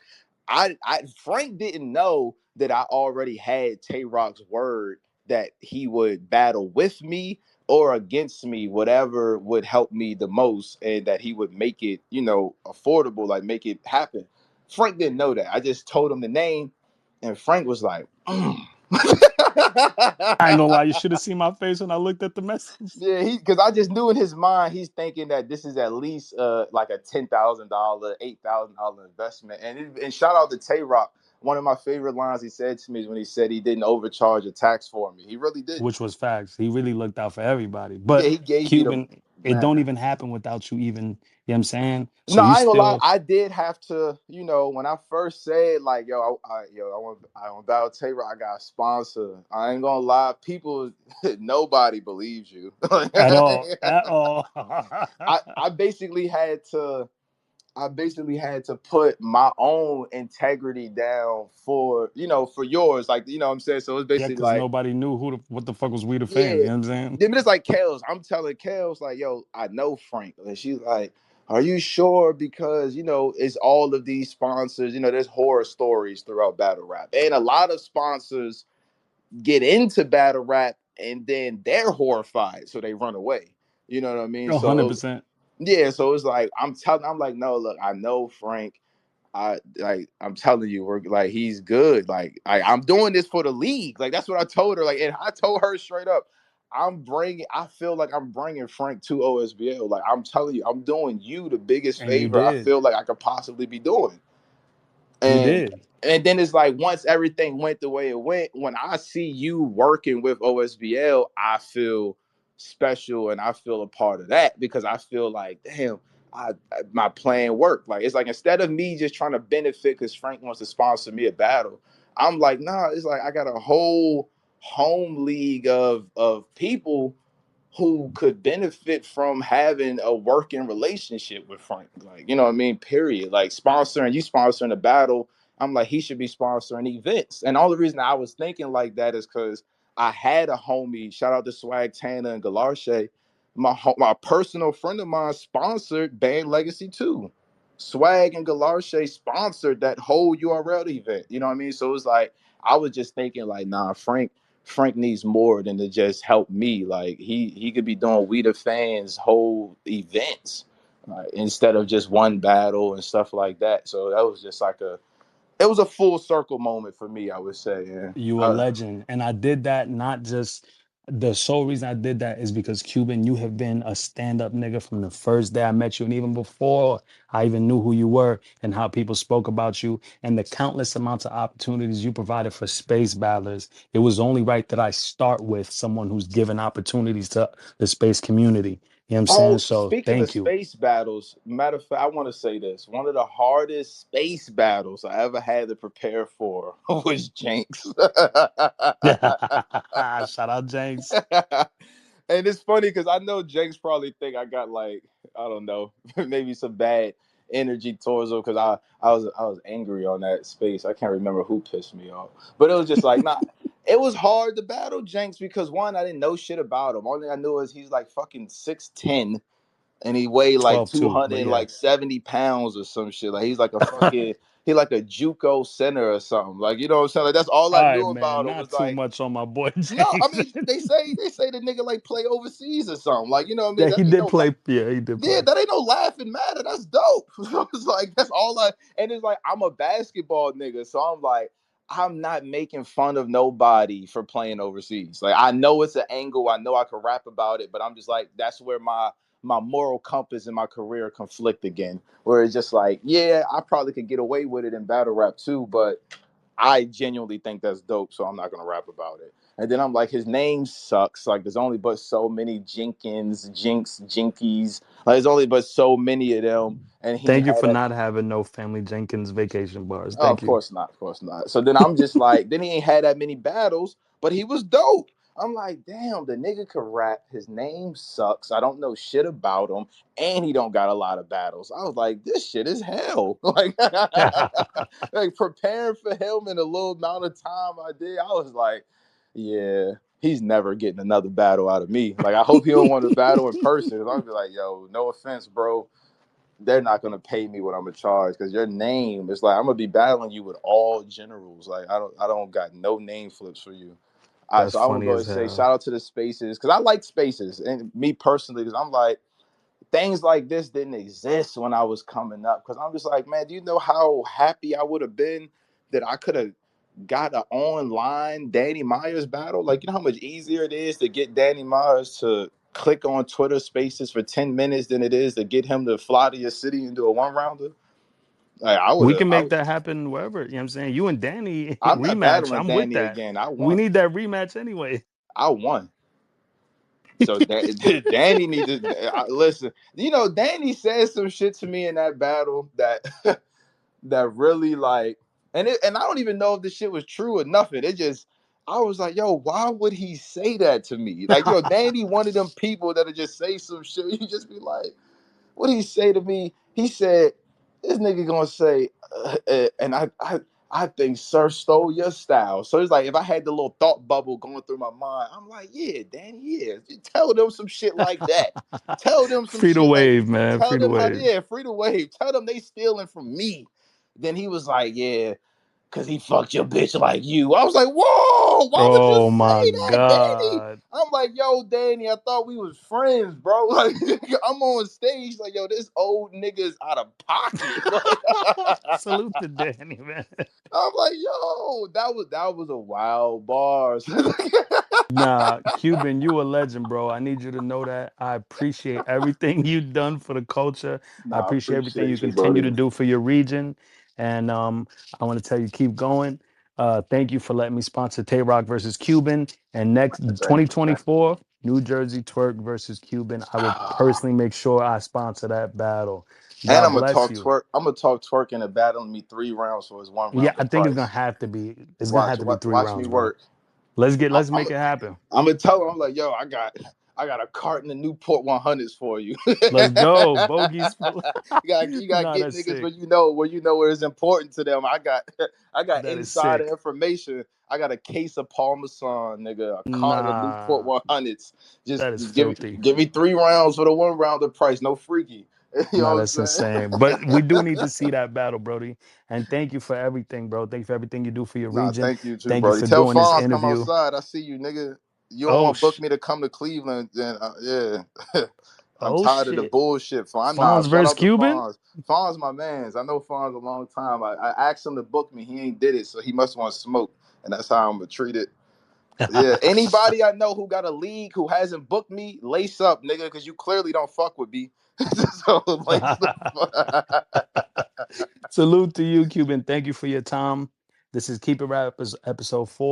Frank didn't know that I already had Tay Roc's word that he would battle with me or against me, whatever would help me the most, and that he would make it, affordable, like make it happen. Frank didn't know that. I just told him the name, and Frank was like, mm. I ain't gonna lie, you should have seen my face when I looked at the message. Yeah, because I just knew in his mind he's thinking that this is at least like a $10,000, $8,000 investment. And shout out to Tay Roc. One of my favorite lines he said to me is when he said he didn't overcharge a tax for me. He really didn't. Which was facts. He really looked out for everybody. Yeah, But he gave me the Cuban, it man. don't even happen without you even, you know what I'm saying? So No, you I ain't gonna lie. still, I did have to, when I first said like, I want Battle Taylor. I got a sponsor. I ain't gonna lie. People, nobody believes you. at all. I basically had to. I basically had to put my own integrity down for yours. Like, what I'm saying? So it's Yeah, basically because like, nobody knew what the fuck was we the fans. yeah. You know what I'm saying? Then it's like Kelz. I'm telling Kelz, like, yo, I know Frank. And she's like, are you sure? Because, it's all of these sponsors, there's horror stories throughout battle rap. And a lot of sponsors get into battle rap and then they're horrified. So they run away. You know what I mean? So 100%. yeah, so it's like I'm like, no, look, I know Frank. I'm telling you, we're like he's good. Like I'm doing this for the league. Like that's what I told her. Like, and I told her straight up, I feel like I'm bringing Frank to OSBL. Like I'm telling you, I'm doing you the biggest And you favor I did. feel like I could possibly be doing. You And did. and then it's like once everything went the way it went, when I see you working with OSBL, I feel special and I feel a part of that because I feel like, damn, my plan worked. Like it's like instead of me just trying to benefit because Frank wants to sponsor me a battle, I'm like, nah, it's like I got a whole home league of people who could benefit from having a working relationship with Frank. Like, you know what I mean? Period. Like sponsoring a battle. I'm like, he should be sponsoring events. And all the reason I was thinking like that is because I had a homie, shout out to Swag Tana and Galarche. My personal friend of mine sponsored Band Legacy 2. Swag and Galarche sponsored that whole URL event. You know what I mean? So it was like, I was just thinking like, nah, Frank needs more than to just help me. Like he could be doing We the Fans whole events instead of just one battle and stuff like that. So that was just like it was a full circle moment for me, I would say. Yeah. You a legend. And I did that not just the sole reason I did that is because Cuban, you have been a stand-up nigga from the first day I met you. And even before I even knew who you were and how people spoke about you and the countless amounts of opportunities you provided for space battlers. It was only right that I start with someone who's given opportunities to the space community. You know what I'm saying? Oh, So speaking of thank you. space battles, matter of fact, I want to say this. One of the hardest space battles I ever had to prepare for was Jinx. Shout out James. And it's funny because I know Jenks probably think I got like, I don't know, maybe some bad energy towards him because I was angry on that space. I can't remember who pissed me off, but it was just like not. It was hard to battle Jenks because one, I didn't know shit about him. Only I knew is he's like fucking 6'10" and he weighed like 12 two too, hundred but and yeah. like 70 pounds or some shit. Like he's like a fucking he like a JUCO center or something. Like you know what I'm saying? Like that's all I All right, knew man. about him Not was too like much on my boy no, I James. mean they say the nigga like play overseas or something. Like you know what I mean? Yeah, he That ain't did no play. Yeah, he did yeah, play. that ain't no laughing matter. That's dope. So it's like that's all I and it's like I'm a basketball nigga, so I'm like I'm not making fun of nobody for playing overseas. Like I know it's an angle, I know I can rap about it, but I'm just like that's where my moral compass in my career conflict again. Where it's just like, yeah, I probably could get away with it in battle rap too, but I genuinely think that's dope, so I'm not gonna rap about it. And then I'm like, his name sucks. Like, there's only but so many Jenkins, Jinx, Jinkies. Like, there's only but so many of them, and he Thank ain't you had for that. not having no Family Jenkins vacation bars. Oh, Thank of you. course not, of course not. So then I'm just like, then he ain't had that many battles, but he was dope. I'm like, damn, the nigga could rap. His name sucks. I don't know shit about him, and he don't got a lot of battles. I was like, this shit is hell. Like, like preparing for him in a little amount of time I did. I was like, yeah, he's never getting another battle out of me. Like, I hope he don't want to battle in person. Cause I'll be like, yo, no offense, bro, they're not gonna pay me what I'm gonna charge because your name is like I'm gonna be battling you with all generals. Like I don't got no name flips for you. That's So I'm gonna funny go as and say hell. shout out to the spaces because I like spaces and me personally because I'm like things like this didn't exist when I was coming up because I'm just like man, do you know how happy I would have been that I could have got an online Danny Myers battle. Like, you know how much easier it is to get Danny Myers to click on Twitter Spaces for 10 minutes than it is to get him to fly to your city and do a one rounder. Like, I would We have. can make that happen wherever. You know what I'm saying? You and Danny I'm not rematch. battling I'm with Danny that. again. I We won. need that rematch anyway. I won. So Danny needs to listen. You know, Danny said some shit to me in that battle that that really like and I don't even know if this shit was true or nothing. It just I was like, yo, why would he say that to me? Like, yo, Danny one of them people that'll just say some shit. You just be like, what did he say to me? He said, this nigga gonna say, and I think Sir stole your style. So it's like if I had the little thought bubble going through my mind, I'm like, yeah, Danny, yeah. Tell them some shit like that. Tell them some Free to shit like wave, man. tell Free to them how wave. yeah, free to wave. Tell them they stealing from me. Then he was like, yeah, cause he fucked your bitch like you. I was like, whoa, why would you Oh my say that, Danny? God. I'm like, yo, Danny, I thought we was friends, bro. Like, I'm on stage, like, yo, this old nigga is out of pocket. Like, Salute to Danny, man. I'm like, yo, that was a wild bars. Nah, Cuban, you a legend, bro. I need you to know that. I appreciate everything you've done for the culture. I Nah, I appreciate everything you appreciate you, continue to buddy. do for your region. And I want to tell you, keep going. Thank you for letting me sponsor Tay Roc versus Cuban. And next Thank you. 2024, Nu Jerzey Twork versus Cuban. I will personally make sure I sponsor that battle. And God bless you. I'm gonna talk twerk in a battle me 3 rounds for his one Yeah, round I of think it's gonna price. have to be. It's gonna Watch, have to be watch, three watch me rounds, bro. work. Let's I'm make it happen. I'm gonna tell him, I'm like, yo, I got a carton of Newport 100s for you. Let's go, bogeys. You gotta Nah, get that's niggas sick. where it's important to them. I got That is insider sick. information. I got a case of Parmesan, nigga, a carton of Newport Nah, 100s. Just, that is just give me filthy. give me 3 rounds for the one round of price. No freaky. You Nah, know that's what I'm saying? insane. But we do need to see that battle, Brody. And thank you for everything, bro. Thank you for everything you do for your Nah, region. thank you too, Thank you Brody. for Tell doing this Fonz come interview. outside. I see you, nigga. You don't Oh, want to book me to come to Cleveland, then yeah. I'm Oh tired of the shit. bullshit. Fonz Shout versus out to Cuban? Fonz. Fonz my mans. I know Fonz a long time. I asked him to book me. He ain't did it, so he must want to smoke, and that's how I'm gonna treat it. Yeah, anybody I know who got a league who hasn't booked me, lace up, nigga, because you clearly don't fuck with me. So lace the fuck. Salute to you, Cuban. Thank you for your time. This is Keep It Rappers episode 4.